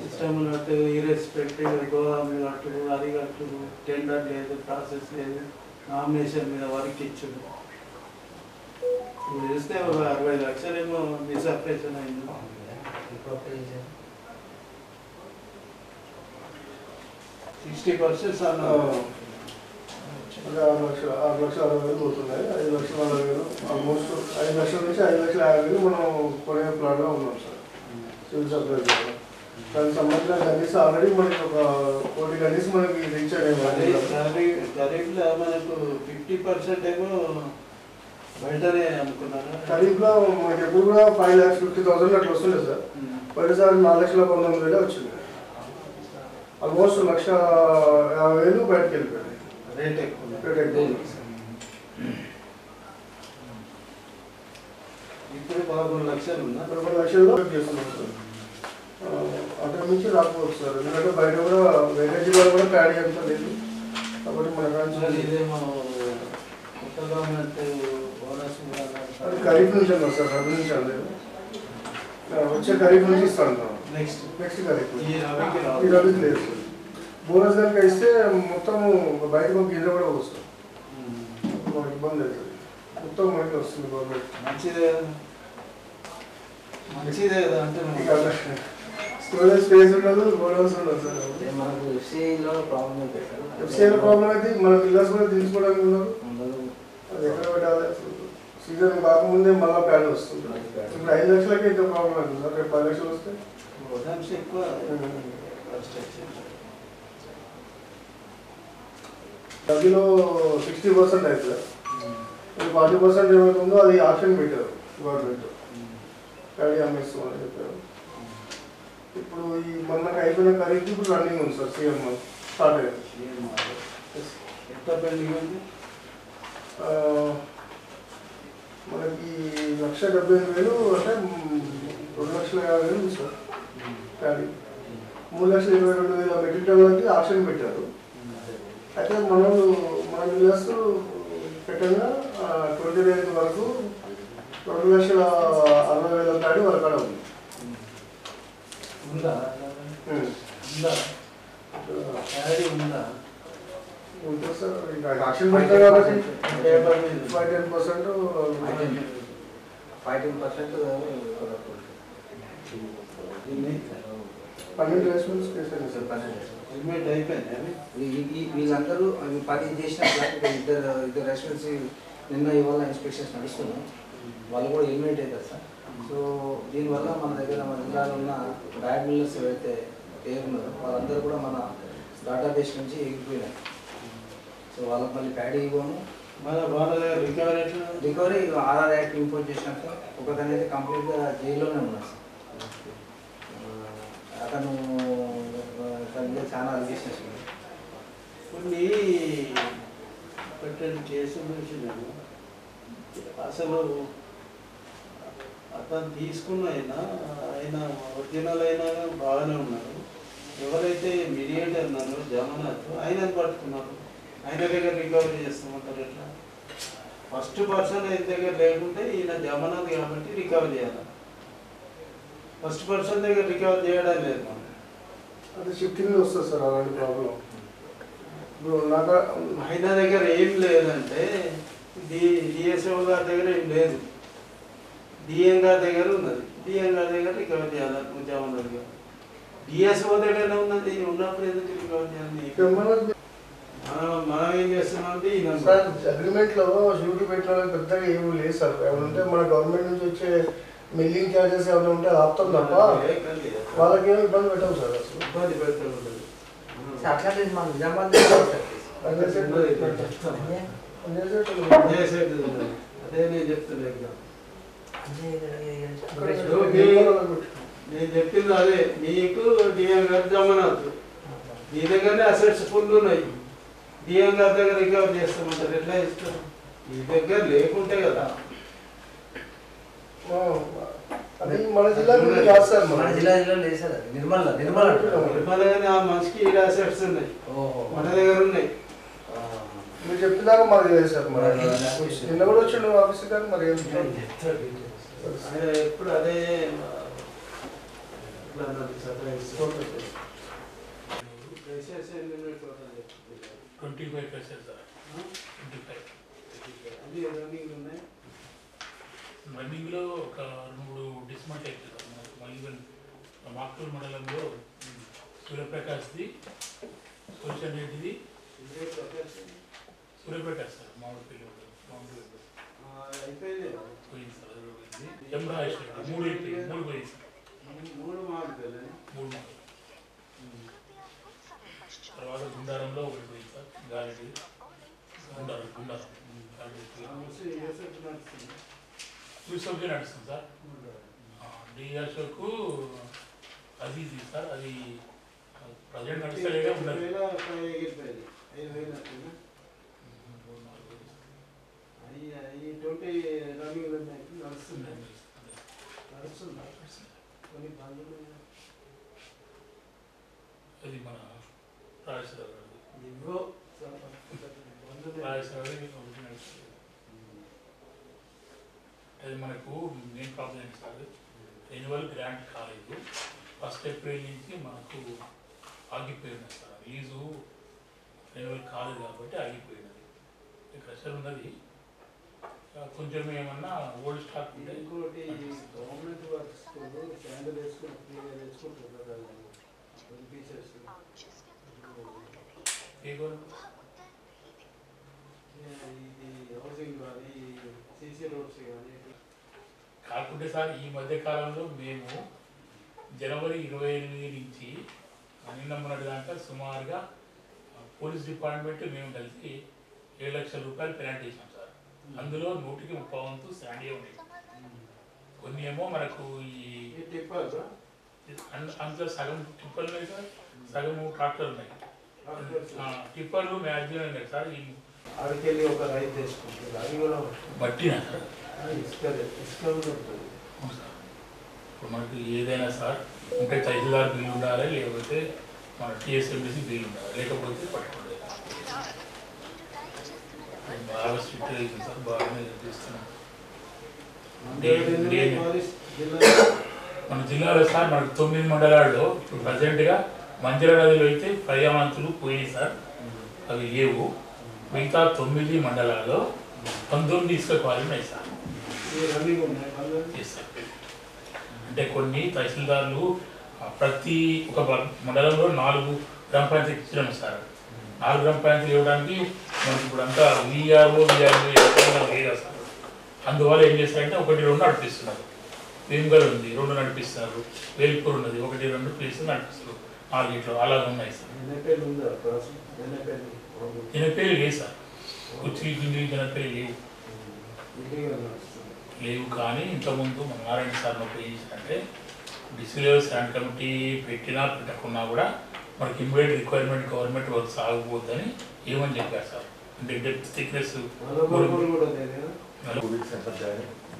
ఇష్టం ఉన్నట్టు ఇర్రెస్పెక్టివ్ గోదాములు కట్టుడు, అది కట్టుడు, టెండర్ లేదు, ప్రాసెస్ లేదు, నామినేషన్ మీద వర్క్ ఇచ్చుడు. ఇప్పుడు చూస్తే 60 లక్షలు ఏమో మిస్అప్రేషన్ అయింది. 60% అన్న 6,60,000 పోతున్నాయి. 5,40,000 ఆల్మోస్ట్ 5 లక్షల నుంచి 5,50,000 మనం కొనే ప్లాన్లో ఉన్నాం సార్. సివిల్ సప్లై ద్వారా దానికి సంబంధించిన గనీస్ ఆల్రెడీ మనకి ఒక 1 కోటి గనీస్ మనకి రీచ్ అయ్యాయి. ఖరీఫ్లో మనకు 50% ఏమో బయటనే అమ్ముకున్నారా? ఖరీఫ్లో మనకి ఎప్పుడు కూడా 5,50,000 అట్లా వస్తుండే సార్. ప్రతిసారి 4,19,000 వచ్చింది. ఆల్మోస్ట్ 1,50,000 బయటకు వెళ్ళిపోయాయి. రేట్ ఎక్కువ. రేట్ ఎక్కువ. ఇప్పుడు 11 లక్షలు ఉన్నా 11 లక్షల్లో చేస్తున్నాం సార్. అక్కడ నుంచి రాకపోవచ్చు సార్, ఎందుకంటే బయట కూడా వేరే జిల్లాలో కూడా ప్యాడీ అంతా లేదు కాబట్టి మన మరి ఇదేమో కొత్త గవర్నమెంట్ బోనస్ అది ఖరీఫ్ నుంచి అన్నారు సార్, రబీ నుంచి అనలేదు. వచ్చే ఖరీఫ్ నుంచి ఇస్తాను. నెక్స్ట్ ఖరీఫ్ ఈ ఈ రబీకి లేదు సార్. బోనస్ కనుక ఇస్తే మొత్తం బయటకు ఒక గింజ కూడా వస్తుంది, మనకి ఇబ్బంది అవుతుంది. మొత్తం మనకి వస్తుంది గవర్నమెంట్. మంచిదే కదా అంటే స్టోరేజ్ స్పేస్ ఉండదు, బోనస్ ఉండదు సార్. మనకు ఎఫ్సీఐలో ప్రాబ్లం ఎఫ్సీఐలో ప్రాబ్లం అయితే మన పిల్లర్స్ కూడా తీసుకోవడానికి ఉండదు. అది ఎక్కడ పెట్టాలి? సీజన్ కాకముందే మళ్ళీ ప్యాడ్ వస్తుంది. ఇప్పుడు 5 లక్షలకి ఇంత ప్రాబ్లం అవుతుంది సార్. రేపు 10 లక్షలు వస్తే ఎక్కువ. రబీలో 60% అవుతుంది. 40% ఏమవుతుందో అది ఆప్షన్ పెట్టారు గవర్నమెంట్, ప్యాడీ అమ్మేస్తామని చెప్పారు. ఇప్పుడు ఈ మొన్నకి అయిపోయిన ఖరీదు ఇప్పుడు రన్నింగ్ ఉంది సార్. సీఎం స్టార్ట్ అయ్యింది. ఎంత పెండింగ్ ఉంది? మనకి 1,78,000 అంటే 2,50,000 ఉంది సార్ ప్యాడీ. 3,22,000 మెట్రిక్ టన్నులకి ఆప్షన్ పెట్టారు. అయితే మన మిల్లర్స్ పెట్టగా 29 వరకు 2,60,000 ప్యాడీ వాళ్ళ కాడ ఉంది. ఉందా? ప్యాడీ ఉందా? ఉంటుంది సార్. ఆప్షన్ పెడతారు కాబట్టి 5-10% 12 రెస్పాన్స్ చేశాను సార్. ఎలిమెంట్ అయిపోయింది. వీళ్ళందరూ 10 చేసిన ఇద్దరు రెస్పాన్స్ నిన్న ఇవాళ ఇన్స్పెక్షన్స్ నడుస్తున్నాయి. వాళ్ళు కూడా ఎలిమినేట్ అవుతారు సార్. సో దీనివల్ల మన దగ్గర మన జిల్లాలో ఉన్న బ్యాడ్ మిల్లర్స్ ఏవైతే పేరున్నారో వాళ్ళందరూ కూడా మన డేటాబేస్ నుంచి ఎగిరిపోయినారు. సో వాళ్ళకి మళ్ళీ ప్యాడీ ఇవ్వము. రికవరీ ఆర్ఆర్ యాక్ట్ ఇంపోజ్ చేసినాక ఒకతను అయితే కంప్లీట్గా జైల్లోనే ఉన్నాడు సార్. అతను చాలా అలిగేషన్స్ కొన్ని పెట్టండి కేసు చూసినాను. అసలు అతను తీసుకున్న ఆయన ఒరిజినల్ అయినా బాగానే ఉన్నారు. ఎవరైతే మీడియేటర్ ఉన్నారో జమనాథ్ ఆయనను పట్టుకున్నారు. ఆయన దగ్గర రికవరీ చేస్తామంటారు ఎట్లా? ఫస్ట్ పర్సన్ ఆయన దగ్గర లేకుంటే ఈయన జమనాథ్ కాబట్టి రికవరీ చేయాలి. ఫస్ట్ పర్సన్ దగ్గర రికవరీ చేయడం లేదు. మనం అది షిఫ్టింగ్ వస్తుంది సార్ అలాంటి ప్రాబ్లం. ఇప్పుడు ఆయన దగ్గర ఏం లేదంటే డిఎస్ఓ గారి దగ్గర ఏం లేదు, డిఎం గారి దగ్గర ఉన్నది. డిఎం గారి దగ్గర రికవరీ చేయాలి. జమనాథ్ గారు డిఎస్ఓ దగ్గర ఉన్నది. ఉన్నప్పుడు ఎందుకు రికవరీ చేయాలి? మనం ఏం చేస్తున్నామంటే అగ్రిమెంట్ లో షూరిటీ పెట్టిన పెద్దగా ఏమి లేదు సార్. ఏమంటే మన గవర్నమెంట్ నుంచి వచ్చే మిల్లింగ్ ఛార్జెస్ ఏమైనా ఉంటే ఆపుతాం తప్ప వాళ్ళకి ఏమి ఇబ్బంది పెట్టాం సార్. అసలు ఇబ్బంది పెడతాం. అదే నేను చెప్తున్నా. నేను చెప్పింది అదే. నీకు డిఎం గారు జమనాథ్ నీ దగ్గరనే అసెట్స్ ఫుల్ ఉన్నాయి. డిఎం గారి దగ్గర రికవర్ చేస్తామంటారు. ఎట్లా ఇస్తారు? నీ దగ్గర లేకుంటే కదా. అది మన జిల్లాలో కాదు సార్. మన జిల్లాలో లేదు సార్. నిర్మలగానే ఆ మనిషికి ఈ అసెట్స్ ఉన్నాయి, మన దగ్గర ఉన్నాయి. మీరు చెప్పినాక మాకు లేదు సార్. మరి నిన్న కూడా వచ్చిండు ఆఫీస్ కానీ మరి ఎప్పుడు అదే రన్నింగ్ లో ఒక 2 డిస్మంట్ అవుతుంది. మాక్టూర్ మండలంలో సూర్యప్రకాష్ది, సోషల్ రెడ్డిది, సూర్యప్రకాష్ సార్ మామిడి పోయింది సార్. ఎంరాజేష్ రెడ్డి 3 పోయింది సార్. 3 మామిడి. తర్వాత గుండారంలో 1 పోయింది సార్. గాలిది గుండారం సబ్జెక్ట్ నడుస్తుంది సార్. డిఎస్ఓకు అది సార్, అది ప్రజెంట్ నడుస్తలేగా ఉన్నది. 20 రన్నింగ్ నడుస్తుంది. కొన్ని బంధువులు అది మన రాజేశ్వర ఇవ్వో అది మనకు మెయిన్ ప్రాబ్లం ఏంటి సార్, రెన్యువల్ గ్రాంట్ కాలేదు. 1 ఏప్రిల్ నుంచి మనకు ఆగిపోయినది సార్. లీజు రెన్యువల్ కాలేదు కాబట్టి ఆగిపోయినది. ప్రెషర్ ఉన్నది కొంచెం. ఏమన్నా ఓల్డ్ స్టాక్ ఉంటే ఇంకోటి గవర్నమెంట్ వర్క్స్ శాండల్ వేసుకుని ఫ్రీగా తెచ్చుకుంటున్నారు టీచర్స్. ఇది హౌసింగ్ కానీ సీసీ రోడ్స్ కానీ కాకుంటే సార్ ఈ మధ్య కాలంలో మేము జనవరి 28 నుంచి నిన్న మొన్నటి దాకా సుమారుగా పోలీస్ డిపార్ట్మెంట్ మేము కలిసి 7 లక్షల రూపాయలు పెనాల్టీ చేసాం సార్. అందులో 100కి 30 వంతు శాండీ ఉన్నాయి. కొన్ని ఏమో మనకు ఈ అందులో సగం టిప్పర్లు ఉన్నాయి సార్, సగం ట్రాక్టర్లు ఉన్నాయి. టిప్పర్లు మ్యాక్సిమం ఉన్నాయి సార్. ఈ ఆడికెళ్ళి ఒక రైతు చేసుకుంటారు, అది కూడా బట్టినా సార్. ఇసుక ఉంటుంది. ఇప్పుడు మనకి ఏదైనా సార్ ఉంటే తహసీల్దార్ బిల్లు ఉండాలి, లేకపోతే మన టీఎస్ఎండిసి బిల్లు ఉండాలి, లేకపోతే పట్టుకోలేదు. బాగా స్ట్రిక్ట్ అవుతుంది సార్, బాగానే చేస్తున్నాం. మన జిల్లాలో సార్ మనకు 9 మండలాల్లో ఇప్పుడు ప్రజెంట్గా మంజర నదిలో అయితే పర్యావరణాలు పోయినాయి సార్, అవి లేవు. మిగతా 9 మండలాల్లో 19 ఇసుక క్వారీలు ఉన్నాయి సార్. అంటే కొన్ని తహసీల్దార్లు ప్రతి ఒక మండలంలో 4 గ్రామ పంచాయతీ ఇచ్చినాం సార్. 4 గ్రామ పంచాయతీలు ఇవ్వడానికి మనకి ఇప్పుడు అంతా విఆర్ఓ లేదా సార్. అందువల్ల ఏం చేస్తారంటే 1-2 నడిపిస్తున్నారు. వేంగల్ ఉంది 2 నడిపిస్తారు, వేల్పూర్ ఉన్నది 1-2 ప్లేసులు నడిపిస్తారు. 4 ఇట్లో అలాగే ఉన్నాయి సార్. జనపేరు లేదు సార్, కుర్చీ గిండి జనపేరు లేవు. కానీ ఇంతకుముందు మన నారాయణ సార్ ఏం చేశారంటే డిస్ప్లేస్ శాండ్ కమిటీ పెట్టినా పెట్టకున్నా కూడా మనకి ఇమ్మీడియట్ రిక్వైర్మెంట్ గవర్నమెంట్ వర్క్ సాగబోద్దని ఏమని చెప్పారు సార్. అంటే డెప్త్ థిక్నెస్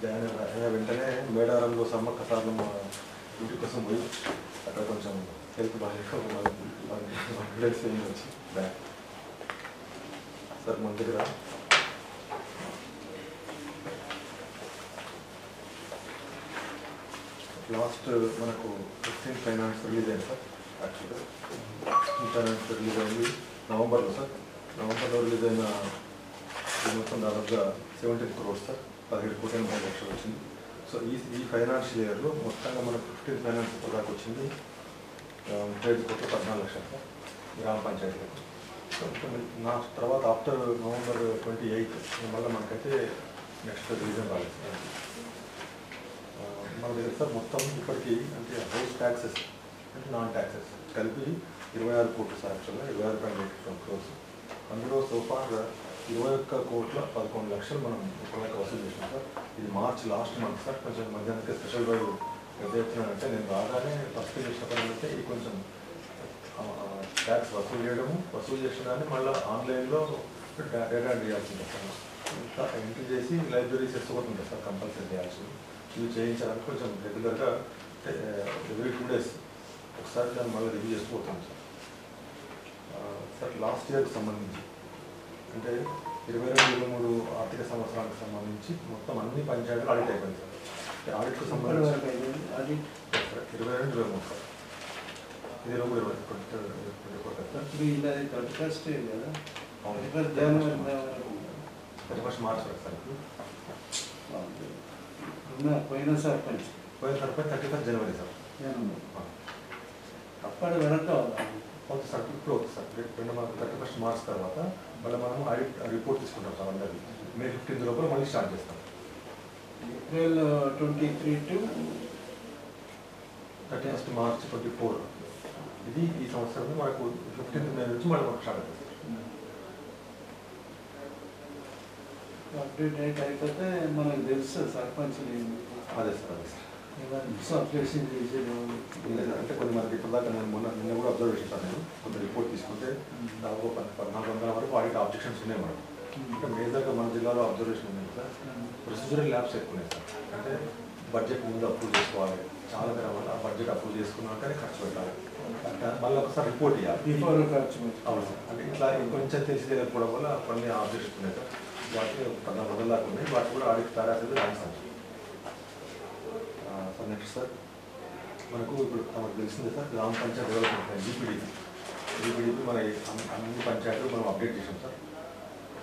జాయిన్ అయిన వెంటనే మేడారంలో సమ్మక్క సార్లు మా ఇంటి కోసం పోయి అక్కడ కొంచెం హెల్త్ బాగా వచ్చి బ్యాక్ సార్ మన దగ్గర లాస్ట్ మనకు 15th ఫైనాన్స్ రిలీజ్ అయింది సార్. యాక్చువల్గా 15th ఫైనాన్స్ రిలీజ్ అయింది నవంబర్లో సార్. నవంబర్లో రిలీజ్ అయిన మొత్తం దాదాపుగా 17 crores సార్, 17.3 లక్షలు వచ్చింది. సో ఈ ఫైనాన్షియల్ ఇయర్లో మొత్తంగా మనకు 15th ఫైనాన్స్ దాకా వచ్చింది 14 లక్షలు సార్ గ్రామ పంచాయతీలకు. సో నా తర్వాత ఆఫ్టర్ November 28 మళ్ళీ మనకైతే నెక్స్ట్ రివిజన్ రాలేదు సార్. మన దగ్గర సార్ మొత్తం ఇప్పటికీ అంటే హౌస్ ట్యాక్సెస్ అంటే నాన్ ట్యాక్సెస్ కలిపి 26 కోట్లు సార్. యాక్చువల్గా 26.82 crores. అందులో సోఫార్ 21,11 లక్షలు మనం ఇప్పటిదాకా వసూలు చేసినాం సార్. ఇది మార్చ్ లాస్ట్ మంత్ సార్. కొంచెం మధ్యాహ్నానికి స్పెషల్ డ్రైవ్ ఎంత చెప్తున్నానంటే నేను రాగానే ఫస్ట్ చేసిన పని అయితే ఈ కొంచెం ట్యాక్స్ వసూలు చేసిన దాన్ని మళ్ళీ ఆన్లైన్లో డేటా ఎంట్రీ చేయాల్సి ఉంటుంది సార్. ఎంట్రీ చేసి లైబ్రరీ సెట్స్ ఒకటి ఉంటుంది సార్ కంపల్సరీ చేయాల్సింది. ఇవి చేయించడానికి కొంచెం రెగ్యులర్గా ఎవ్రీ 2 days ఒకసారి దాన్ని మళ్ళీ రివ్యూ చేసుకోతాం సార్. సార్ లాస్ట్ ఇయర్కి సంబంధించి అంటే 22-23 ఆర్థిక సంవత్సరానికి సంబంధించి మొత్తం అన్ని పంచాయతీలు ఆడిట్ అయిపోయింది సార్. ఆడిట్కు సంబంధించి 22-23 సార్. ఇది 31 మార్చ్ వరకు సార్. పోయిన సర్పంచ్ 31 జనవరి సార్. అప్పటి వరకు అవుతుంది సార్. ఇప్పుడు అవుతుంది సార్. 31 మార్చ్ తర్వాత మళ్ళీ మనము ఆడిట్ రిపోర్ట్ తీసుకుంటాం సార్. అందరికీ May 15 లోపల మళ్ళీ స్టార్ట్ చేస్తాం. April 23 to 31 మార్చ్ 24 ఇది ఈ సంవత్సరం మనకు 15th May నుంచి మళ్ళీ మనకు స్టార్ట్ అవుతుంది. అప్డేట్ డేట్ అయిపోతే మనకు తెలుస్తుంది సర్పంచ్ అదే సార్ అదే సార్ సబ్స్క్రిప్షన్ చేసేది అంటే కొన్ని మనకి ఇప్పటిదాకా నేను నిన్న కూడా అబ్జర్వ్ చేశాను. నేను కొంత రిపోర్ట్ తీసుకుంటే దాదాపు 1400 వరకు వాటికి ఆబ్జెక్షన్స్ ఉన్నాయి మనం. అంటే మేజర్గా మన జిల్లాలో అబ్జర్వేషన్ ఉంది సార్, ప్రొసీజరల్ ల్యాబ్స్ ఎక్కువ ఉన్నాయి సార్. అంటే బడ్జెట్ ముందు అప్రూవ్ చేసుకోవాలి, చాలా పేరు వల్ల బడ్జెట్ అప్రూవ్ చేసుకున్నాకనే ఖర్చు పెట్టాలి, మళ్ళీ ఒకసారి రిపోర్ట్ ఇవ్వాలి. అవును సార్. అంటే ఇట్లా కొంచెం తెలిసి తెలియకపోవడం వల్ల కొన్ని ఆబ్జెక్షన్స్ ఉన్నాయి సార్. వాటికి 1400 దాకా ఉన్నాయి. వాటి కూడా ఆడిట్ పారాసెస్ రాస్తాం సార్. నెక్స్ట్ సార్ మనకు ఇప్పుడు మనకు తెలిసిందే సార్, గ్రామ పంచాయతీ డెవలప్మెంట్ జీపీడీపీ మన అన్ని పంచాయతీలు మనం అప్డేట్ చేసాం సార్.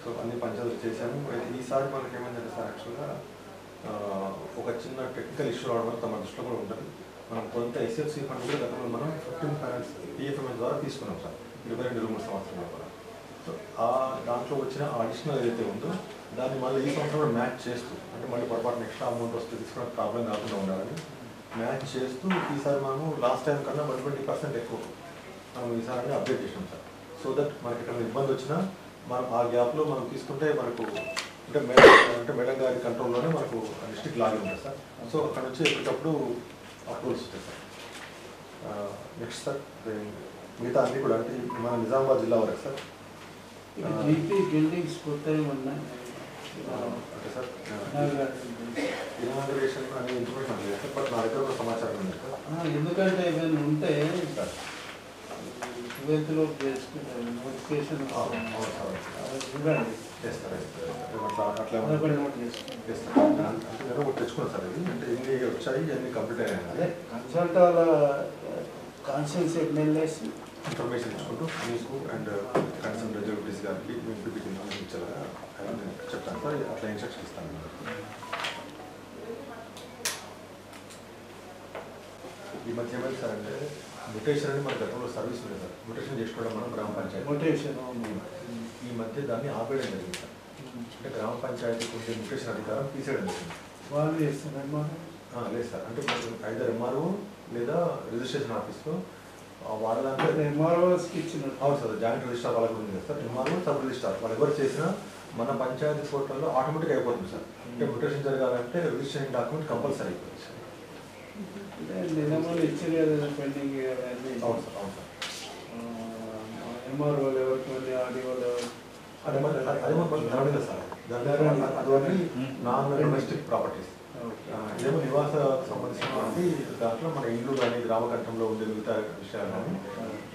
సో అన్ని పంచాయతీలు చేశాము. ఈసారి మనకి ఏమైందంటే సార్, యాక్చువల్గా ఒక చిన్న టెక్నికల్ ఇష్యూ రావడం వల్ల మన దృష్టిలో కూడా ఉంటుంది. మనం కొంత ఎస్ఎఫ్సి ఫండ్ కూడా గతంలో మనం 15 ఫైనాన్స్ పిఎఫ్ఎంఎస్ ద్వారా తీసుకున్నాం సార్ 22-23 సంవత్సరాల కూడా. సో ఆ దాంట్లో వచ్చిన అడిషనల్ ఏదైతే ఉందో దాన్ని మళ్ళీ ఈ సంవత్సరం కూడా మ్యాచ్ చేస్తూ, అంటే మళ్ళీ పొరపాటున ఎక్స్ట్రా అమౌంట్ వస్తే తీసుకోవడానికి ప్రాబ్లం కాకుండా ఉండాలని మ్యాచ్ చేస్తూ ఈసారి మనము లాస్ట్ టైం కన్నా 20% ఎక్కువ మనం ఈసారి అప్డేట్ చేసాం సార్. సో దట్ మనకి ఇక్కడ ఇబ్బంది వచ్చినా మనం ఆ గ్యాప్లో మనం తీసుకుంటే మనకు అంటే మేడం గారి కంట్రోల్లోనే మనకు డిస్ట్రిక్ట్ లాగే ఉంటుంది సార్. సో అక్కడ నుంచి ఎప్పటికప్పుడు అప్రూవల్స్ వస్తాయి సార్. నెక్స్ట్ సార్ మిగతా అన్నీ కూడా అంటే మన నిజామాబాద్ జిల్లా వరకు సార్ జీపీ బిల్డింగ్స్ పూర్తయి ఉన్నాయి అంటే సార్ ఇనాగరేషన్ అనే ఇన్ఫర్మేషన్ లేదు సార్, బట్ నా దగ్గర కూడా సమాచారం ఉంది సార్. ఎందుకంటే ఏమైనా ఉంటే 12th చేసుకుంటారు నోటిఫికేషన్ చూడండి తెచ్చుకున్నాను సార్. ఇది అంటే ఎన్ని వచ్చాయి అన్ని కంప్లీట్ అయ్యాయి. అదే కన్సల్ట్ వాళ్ళ కాన్షియన్స్ ఎమ్మెల్యేస్ ఇన్ఫర్మేషన్ ఇచ్చుకుంటూ మీకు అండ్ కన్సర్న్ రెజల్యూటీస్ గారికి మీకు ఇన్ఫర్మేషన్ ఇచ్చేలాగా చెప్తాను సార్. అట్లా ఇన్స్ట్రక్షన్ ఇస్తాను. ఈ మధ్య ఏమైంది సార్ అంటే మ్యూటేషన్ అని మన గతంలో సర్వీస్ ఉంది సార్. మ్యూటేషన్ చేసుకోవడం మనం గ్రామ పంచాయతీ మ్యూటేషన్ ఈ మధ్య దాన్ని ఆపేయడం జరిగింది సార్. అంటే గ్రామ పంచాయతీకి ఉండే మ్యూటేషన్ అధికారం తీసేయడం జరిగింది. వాళ్ళు చేస్తున్నారు లేదు సార్. అంటే ఐదర్ ఎంఆర్ఓ లేదా రిజిస్ట్రేషన్ ఆఫీస్లో వాడడానికి ఎంఆర్ఓస్కి ఇచ్చిన అవును సార్. జాయింట్ రిజిస్టార్ వాళ్ళకి ఉంది కదా సార్. ఎంఆర్ఓ సబ్ రిజిస్టార్ వాళ్ళు ఎవరు చేసినా మన పంచాయతీ పోర్టల్లో ఆటోమేటిక్ అయిపోతుంది సార్. అంటే మ్యూటేషన్ జరగాలంటే రిజిస్ట్రేషన్ డాక్యుమెంట్ కంపల్సరీ అయిపోతుంది సార్. నిజంగా ఇచ్చారు కదా పెండింగ్. అవును సార్. అవును సార్. ఎంఆర్ఓలు ఎవరికి మళ్ళీ ఆడియోలు అదే మరి సార్. అది నాన్ డొమెస్టిక్ ప్రాపర్టీస్ ఏమో నివాస సంబంధించినటువంటి దాంట్లో మన ఇల్లు కానీ గ్రామ కంఠంలో ఉండే మిగతా విషయాలు కానీ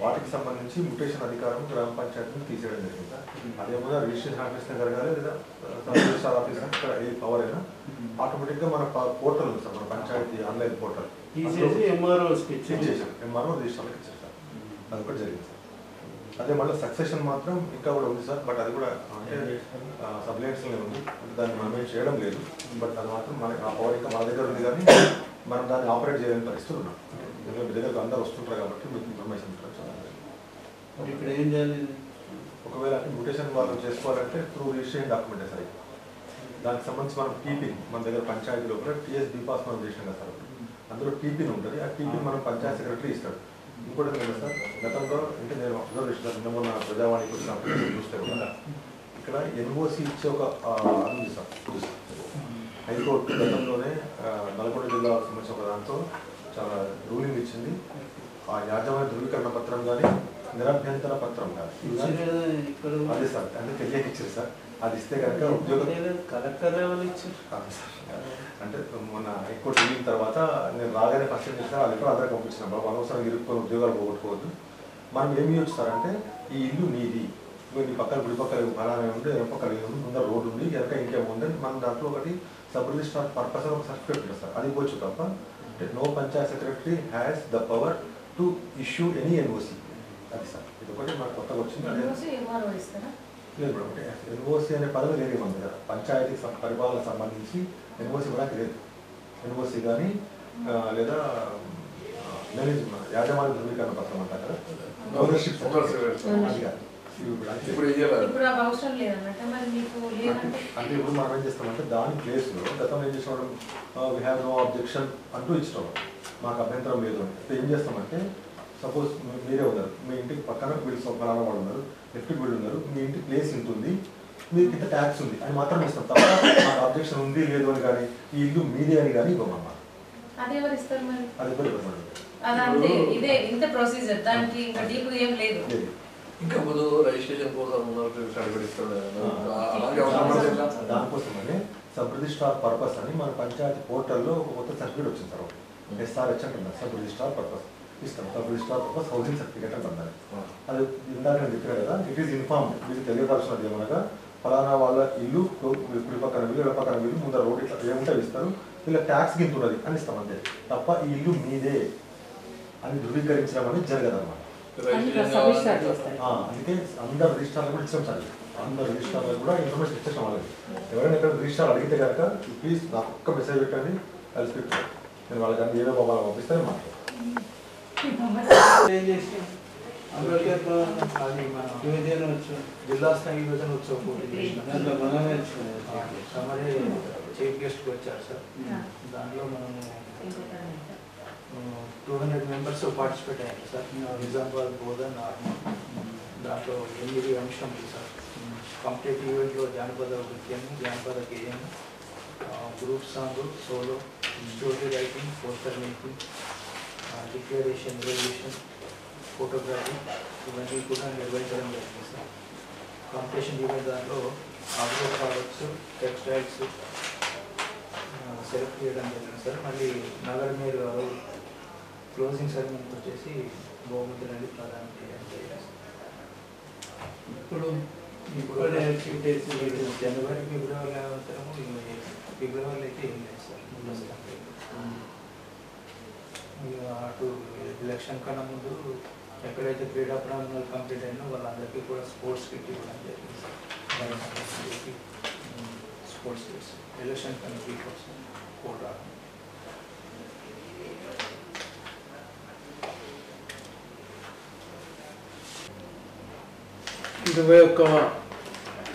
వాటికి సంబంధించి మ్యూటేషన్ అధికారం గ్రామ పంచాయతీని తీసేయడం జరిగింది సార్. అదేమో రిజిస్ట్రేషన్ ఆఫీస్ జరగాలి లేదా రిజిస్ట్రార్ ఆఫీస్ ఇక్కడ ఏ పవర్ అయినా ఆటోమేటిక్గా మన పోర్టల్ ఉంది సార్, మన పంచాయతీ ఆన్లైన్ పోర్టల్ తీసేసి ఎంఆర్ఓస్కి ఇచ్చేసాం. ఎంఆర్ఓ రిజిస్ట్రార్కి ఇచ్చారు సార్. అది కూడా జరిగింది సార్. అదే మళ్ళీ సక్సెషన్ మాత్రం ఇంకా కూడా ఉంది సార్. బట్ అది కూడా అంటే సబ్లైన్స్లోనే ఉంది. దాన్ని మనం ఏం చేయడం లేదు. బట్ అది మాత్రం మనకి ఆ పవర్ ఇంకా మన దగ్గర ఉంది, కానీ మనం దాన్ని ఆపరేట్ చేయలేని పరిస్థితులు ఉన్నాం. మీ దగ్గరకు అందరూ వస్తుంటారు కాబట్టి మీకు ఇన్ఫర్మేషన్ ఉంటుంది. ఇప్పుడు ఏం చేయాలి? ఒకవేళ మ్యూటేషన్ వాళ్ళు చేసుకోవాలంటే త్రూ రిజిస్ట్రేషన్ డాక్యుమెంటే సార్. దానికి సంబంధించి మనం టీపీని మన దగ్గర పంచాయతీ లోపల టీఎస్ బీపాస్ మనం చేసినాం కదా సార్. అందులో టీపీని ఉంటుంది. ఆ టీపీని మనం పంచాయతీ సెక్రటరీ ఇస్తాడు. ఇంకోటి లేదు సార్, గతంలో అంటే నేను అబ్జర్వ్ చేసిన నిన్న మొన్న ప్రజావాణికి వచ్చిన అప్లికేషన్ చూస్తే కూడా ఇక్కడ ఎన్ఓసి ఇచ్చే ఒక ఉంది సార్. హైకోర్టు గతంలోనే నల్గొండ జిల్లాకు సంబంధించిన ఒక దాంతో చాలా రూలింగ్ ఇచ్చింది. ఆ యాజమాన్య ధృవీకరణ పత్రం కానీ నిరభ్యంతర పత్రం కానీ అదే సార్. అంటే తెలియక ఇచ్చారు సార్. అది ఇస్తే కనుక ఉద్యోగం కలెక్టర్ లెవెల్ ఇచ్చారు కాదు సార్. అంటే మొన్న హైకోర్టు వెళ్ళిన తర్వాత నేను రాగానే ఫస్ట్ ఏం చేస్తాను, వాళ్ళు ఎక్కడ అందరూ పంపించినప్పుడు అనవసరం ఇరుక్కుని ఉద్యోగాలు పోగొట్టుకోవద్దు. మనం ఏమి ఇస్తారు అంటే ఈ ఇల్లు నీది, నీ పక్కన గుడి పక్కన ఫలానా ఉంది, వెనక పక్కన ఉంది, ముందర రోడ్డు ఉంది, వెనక ఇంకేమో ఉంది. మనం దాంట్లో ఒకటి సబ్ రిజిస్ట్రార్ పర్పస్ ఒక సర్టిఫికేట్ ఉంటుంది సార్. అది ఇవ్వచ్చు తప్ప no panchayat secretary has the power to issue any NOC. అది సార్. ఇది ఒకటి మనకు కొత్తగా వచ్చింది. లేదు మేడం. అంటే ఎన్ఓసి అనే పదవి లేదు మన దగ్గర. పంచాయతీ పరిపాలన సంబంధించి ఎన్ఓసి కూడా లేదు. ఎన్ఓసి కానీ లేదా మేనేజ్మెంట్ యాజమాన్య ధృవీకరణ పత్రం అంటారు కదా, ఓనర్షిప్ అంటే ఇప్పుడు మనం ఏం చేస్తామంటే దాని ప్లేస్లో గతంలో ఏం చేసినాం, వీ హ్యావ్ నో అబ్జెక్షన్ అంటూ ఇచ్చినాం, మాకు అభ్యంతరం లేదు అంటే ఏం చేస్తామంటే సపోజ్ మీరే ఉన్నారు, మీ ఇంటికి పక్కన వీళ్ళు ఫలానా వాళ్ళు ఉన్నారు, లెఫ్ట్ వీళ్ళు ఉన్నారు, మీ ఇంటి ప్లేస్ ఇంత ఉంది, మీకు ఇంత ట్యాక్స్ ఉంది అని మాత్రం ఇస్తాం తప్ప మాకు అబ్జెక్షన్ ఉంది లేదు అని కానీ ఈ ఇల్లు మీదే అని కానీ ఇవ్వమమ్మా. అది ఎవరు ఇస్తారు మరి? అది కూడా ఇవ్వమని అదంతే, ఇదే ఇంత ప్రొసీజర్, దానికి ఇంకా డీప్ ఏం లేదు. ఇంకా ముందు రిజిస్ట్రేషన్ కోసం దానికోసమని సబ్ రిజిస్ట్రార్ పర్పస్ అని మన పంచాయతీ పోర్టల్లో ఒక కొత్త సర్టిఫికేట్ వచ్చింది సార్. SRH అంటున్నారు, సబ్ రిజిస్ట్రార్ పర్పస్ ఇస్తాం. Sub registrar purpose housing certificate అంటున్నారు. అది ఇందాక నేను చెప్పాను కదా, ఇట్ ఈస్ ఇన్ఫార్మ్. మీకు తెలియపరచినది ఏమనగా ఫలానా వాళ్ళ ఇల్లు కుడి పక్కన వీళ్ళు ఎడ పక్కన వీళ్ళు ముందర రోడ్ ఇట్లా ఏముంటే ఇస్తారు, వీళ్ళ ట్యాక్స్ గింత ఉన్నది అని ఇస్తాం అంతే తప్ప ఈ ఇల్లు మీదే అని ధృవీకరించడం అనేది జరగదన్నమాట. అందుకే అందరు రిజిస్ట్రార్లు కూడా ఇచ్చాం సార్. అందరు రిజిస్ట్రార్లకు కూడా ఇన్ఫర్మేషన్ ఇచ్చేసాం వాళ్ళకి. ఎవరైనా ఎక్కడ రిజిస్ట్రార్ అడిగితే కనుక ప్లీజ్ నాకు ఒక్క మెసేజ్ పెట్టండి, కలిసి నేను వాళ్ళకి అన్ని ఏదో వాళ్ళకి పంపిస్తే మాట్లాడతాను. జిల్లా స్థాయి యువజన ఉత్సవం మరి చీఫ్ గెస్ట్కి వచ్చారు సార్. దాంట్లో మనము 200 మెంబర్స్ పార్టిసిపేట్ అయ్యారు సార్. నిజామాబాద్, బోధన్, దాంట్లో 8 అంశాలు సార్. కంప్లీట్ ఈవెంట్లో జానపద నృత్యం, జానపద గేయం, group song, solo, story writing, poster making, declaration, revolution, photography ఇవన్నీ కూడా నిర్వహించడం జరిగింది సార్. కాంపిటీషన్ ఈవెంట్ దాంట్లో ఆగ్రో ప్రోడక్ట్స్, టెక్స్టైల్స్ సెలెక్ట్ చేయడం జరిగింది సార్. మళ్ళీ నగర మేయర్ గారు క్లోజింగ్ సెరమనీకి వచ్చేసి బహుమతులని ప్రదానం చేయడం జరిగింది సార్. ఇప్పుడు జనవరి, ఫిబ్రవరి అనంతరము ఫిబ్రవరి అయితే ఏం లేదు సార్. అటు ఎలక్షన్ కన్నా ముందు ఎక్కడైతే క్రీడా ప్రాంగణాలు కంప్లీట్ అయినా వాళ్ళందరికీ కూడా స్పోర్ట్స్ కిట్ ఇవ్వడం జరిగింది సార్. స్పోర్ట్స్ కిట్స్ ఎలక్షన్ కన్నా 3% కోటా. 21వ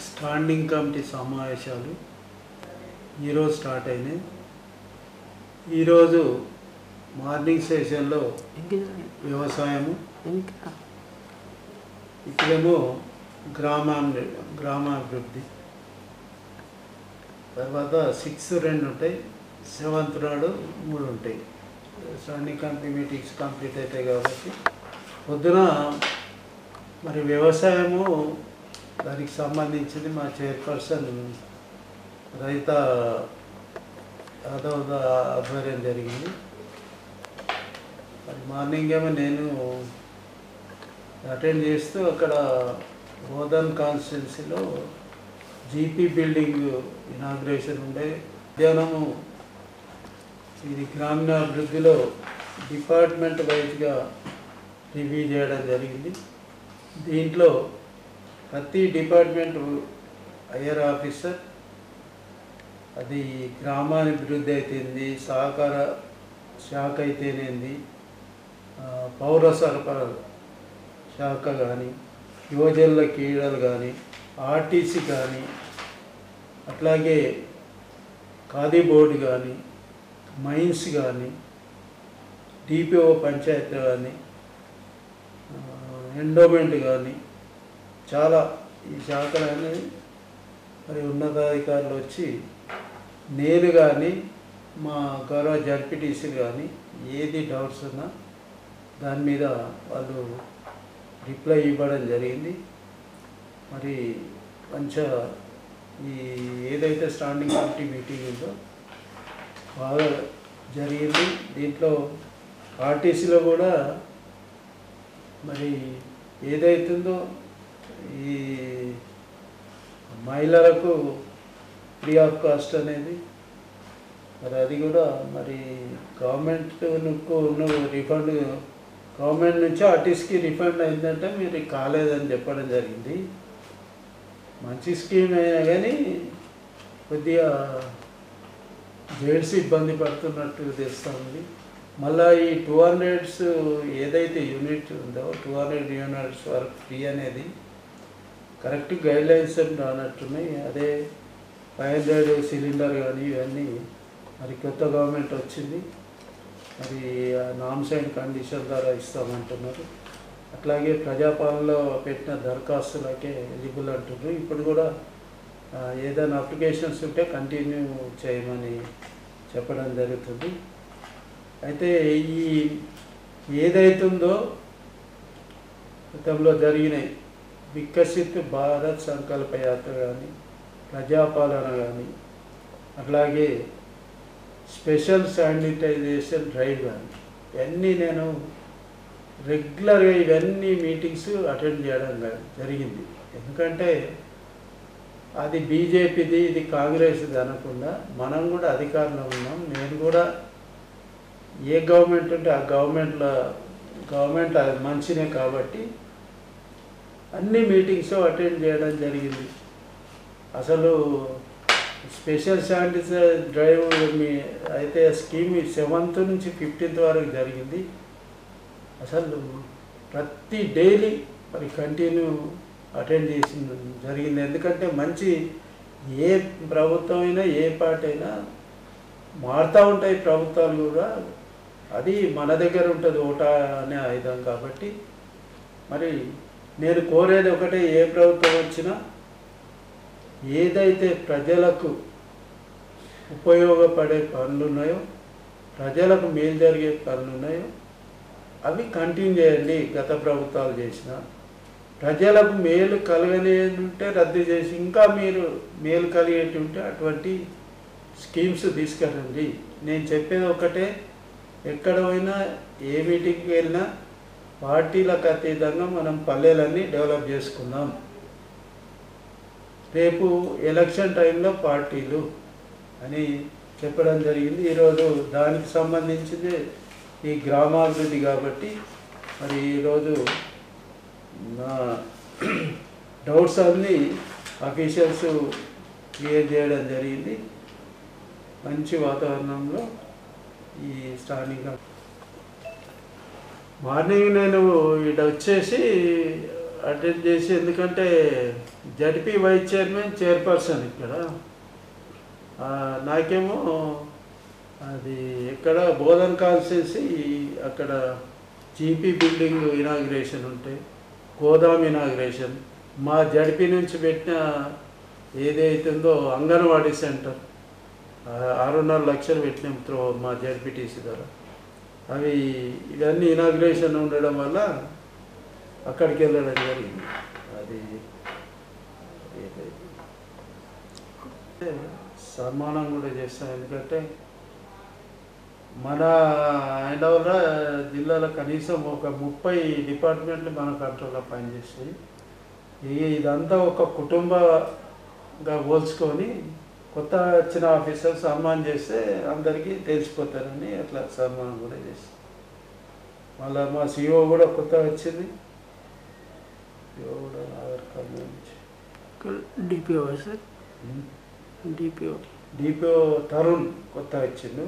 స్టాండింగ్ కమిటీ సమావేశాలు ఈరోజు స్టార్ట్ అయినాయి. ఈరోజు మార్నింగ్ సెషన్లో వ్యవసాయము, ఇక్కడేమో గ్రామాభివృద్ధి, తర్వాత 6 2 ఉంటాయి, 7th నాడు 3 ఉంటాయి. స్టాండింగ్ కమిటీ మీటింగ్స్ కంప్లీట్ అవుతాయి కాబట్టి పొద్దున మరి వ్యవసాయము దానికి సంబంధించింది మా చైర్పర్సన్ రైత యాదవ్ ఆధ్వర్యం జరిగింది. మరి మార్నింగ్ ఏమో నేను అటెండ్ చేస్తూ అక్కడ బోధన్ కాన్స్టిట్యున్సీలో జీపీ బిల్డింగ్ ఇనాగ్రేషన్ ఉండే. మధ్యాహ్నము ఇది గ్రామీణాభివృద్ధిలో డిపార్ట్మెంట్ వైజ్గా రివ్యూ చేయడం జరిగింది. దీంట్లో ప్రతి డిపార్ట్మెంట్ హైయర్ ఆఫీసర్, అది గ్రామాభివృద్ధి అయితేంది, సహకార శాఖ అయితేనేంది, పౌర సరఫరా శాఖ కానీ, యువజనుల క్రీడలు కానీ, ఆర్టీసీ కానీ, అట్లాగే ఖాదీ బోర్డు కానీ, మైన్స్ కానీ, డిపిఓ పంచాయతీ కానీ, ఎండోమెంట్ కానీ, చాలా ఈ శాఖలన్నీ మరి ఉన్నతాధికారులు వచ్చి నేను కానీ మా గౌరవ జడ్పీటీసీలు కానీ ఏది డౌట్స్ ఉన్నా దాని మీద వాళ్ళు రిప్లై ఇవ్వడం జరిగింది. మరి మంచిగా ఈ ఏదైతే స్టాండింగ్ కమిటీ మీటింగ్ ఉందో బాగా జరిగింది. దీంట్లో ఆర్టీసీలో కూడా మరి ఏదైతుందో ఈ మహిళలకు ఫ్రీ ఆఫ్ కాస్ట్ అనేది మరి అది కూడా మరి గవర్నమెంట్కు రిఫండ్, గవర్నమెంట్ నుంచి ఆర్టీసీకి రిఫండ్ అయిందంటే మీరు కాలేదని చెప్పడం జరిగింది. మంచి స్కీమ్ అయినా కానీ కొద్దిగా జైల్స్ ఇబ్బంది పడుతున్నట్టు తెస్తుంది. మళ్ళీ ఈ 200 ఏదైతే యూనిట్ ఉందో 200 యూనిట్స్ వరకు ఫ్రీ అనేది కరెక్ట్ గైడ్లైన్స్ రానట్టున్నాయి. అదే 500 సిలిండర్ కానీ ఇవన్నీ మరి కొత్త గవర్నమెంట్ వచ్చింది, మరి నామ్స్ అండ్ కండిషన్ ద్వారా ఇస్తామంటున్నారు. అట్లాగే ప్రజాపాలనలో పెట్టిన దరఖాస్తులకే ఎలిజిబుల్ అంటున్నారు. ఇప్పుడు కూడా ఏదైనా అప్లికేషన్స్ ఉంటే కంటిన్యూ చేయమని చెప్పడం జరుగుతుంది. అయితే ఈ ఏదైతుందో గతంలో జరిగినాయి వికసిత్ భారత్ సంకల్ప యాత్ర కానీ ప్రజాపాలన కానీ అట్లాగే స్పెషల్ శానిటైజేషన్ డ్రైవ్ కానీ ఇవన్నీ నేను రెగ్యులర్గా ఇవన్నీ మీటింగ్స్ అటెండ్ చేయడం జరిగింది. ఎందుకంటే అది బీజేపీది ఇది కాంగ్రెస్ది అనకుండా మనం కూడా అధికారంలో ఉన్నాం. నేను కూడా ఏ గవర్నమెంట్ ఉంటే ఆ గవర్నమెంట్ అది మంచినే కాబట్టి అన్ని మీటింగ్స్ అటెండ్ చేయడం జరిగింది. అసలు స్పెషల్ శానిటైజర్ డ్రైవ్ అయితే స్కీమ్ 7th నుంచి 15th వరకు జరిగింది. అసలు ప్రతి డైలీ మరి కంటిన్యూ అటెండ్ చేసి జరిగింది. ఎందుకంటే మంచి ఏ ప్రభుత్వం అయినా ఏ పార్టీ అయినా మారుతూ ఉంటాయి ప్రభుత్వాలు కూడా, అది మన దగ్గర ఉంటుంది ఓటా అనే ఆయుధం. కాబట్టి మరి నేను కోరేది ఒకటే, ఏ ప్రభుత్వం వచ్చినా ఏదైతే ప్రజలకు ఉపయోగపడే పనులు ఉన్నాయో, ప్రజలకు మేలు జరిగే పనులు ఉన్నాయో అవి కంటిన్యూ చేయండి. గత ప్రభుత్వాలు చేసిన ప్రజలకు మేలు కలగనేది ఉంటే రద్దు చేసి ఇంకా మీరు మేలు కలిగేటి ఉంటే అటువంటి స్కీమ్స్ తీసుకురండి. నేను చెప్పేది ఒకటే, ఎక్కడ పోయినా ఏ మీటింగ్కి వెళ్ళినా పార్టీలకు అతీతంగా మనం పల్లెలన్నీ డెవలప్ చేసుకుందాం. రేపు ఎలక్షన్ టైంలో పార్టీలు అని చెప్పడం జరిగింది. ఈరోజు దానికి సంబంధించింది ఈ గ్రామాభివృద్ధి కాబట్టి మరి ఈరోజు నా డౌట్స్ అన్నీ అఫీషియల్స్ క్లియర్ చేయడం జరిగింది. మంచి వాతావరణంలో ఈ స్టార్టింగ్ మార్నింగ్ నేను ఇక్కడ వచ్చేసి అటెండ్ చేసి, ఎందుకంటే జడ్పీ వైస్ చైర్పర్సన్ ఇక్కడ నాకేమో అది ఎక్కడ బోధన్ కాన్స్టిట్యున్సీ అక్కడ జీపీ బిల్డింగ్ ఇనాగ్రేషన్ ఉంటే గోదాం ఇనాగ్రేషన్, మా జడ్పీ నుంచి పెట్టిన ఏదైతుందో అంగన్వాడీ సెంటర్ 6.5 లక్షలు పెట్టినాం మా జడ్పీటీసీ ద్వారా. అవి ఇవన్నీ ఇనాగ్రేషన్ ఉండడం వల్ల అక్కడికి వెళ్ళడం జరిగింది. అది సన్మానం కూడా చేస్తాం. ఎందుకంటే మన హైదరాబాద్ జిల్లాలో కనీసం ఒక 30 డిపార్ట్మెంట్లు మన కంట్రోల్లో పనిచేస్తాయి. ఇదంతా ఒక కుటుంబంగా పోల్చుకొని కొత్త వచ్చిన ఆఫీసర్ సన్మానం చేస్తే అందరికీ తెలిసిపోతారని అట్లా సన్మానం కూడా చేస్తాం. మళ్ళీ మా సిఓ కూడా కొత్త వచ్చింది, సిఓ కూడా ఆధార్ కార్డు నుంచి డిపిఓ సార్, డిపిఓ తరుణ్ కొత్త వచ్చిండు.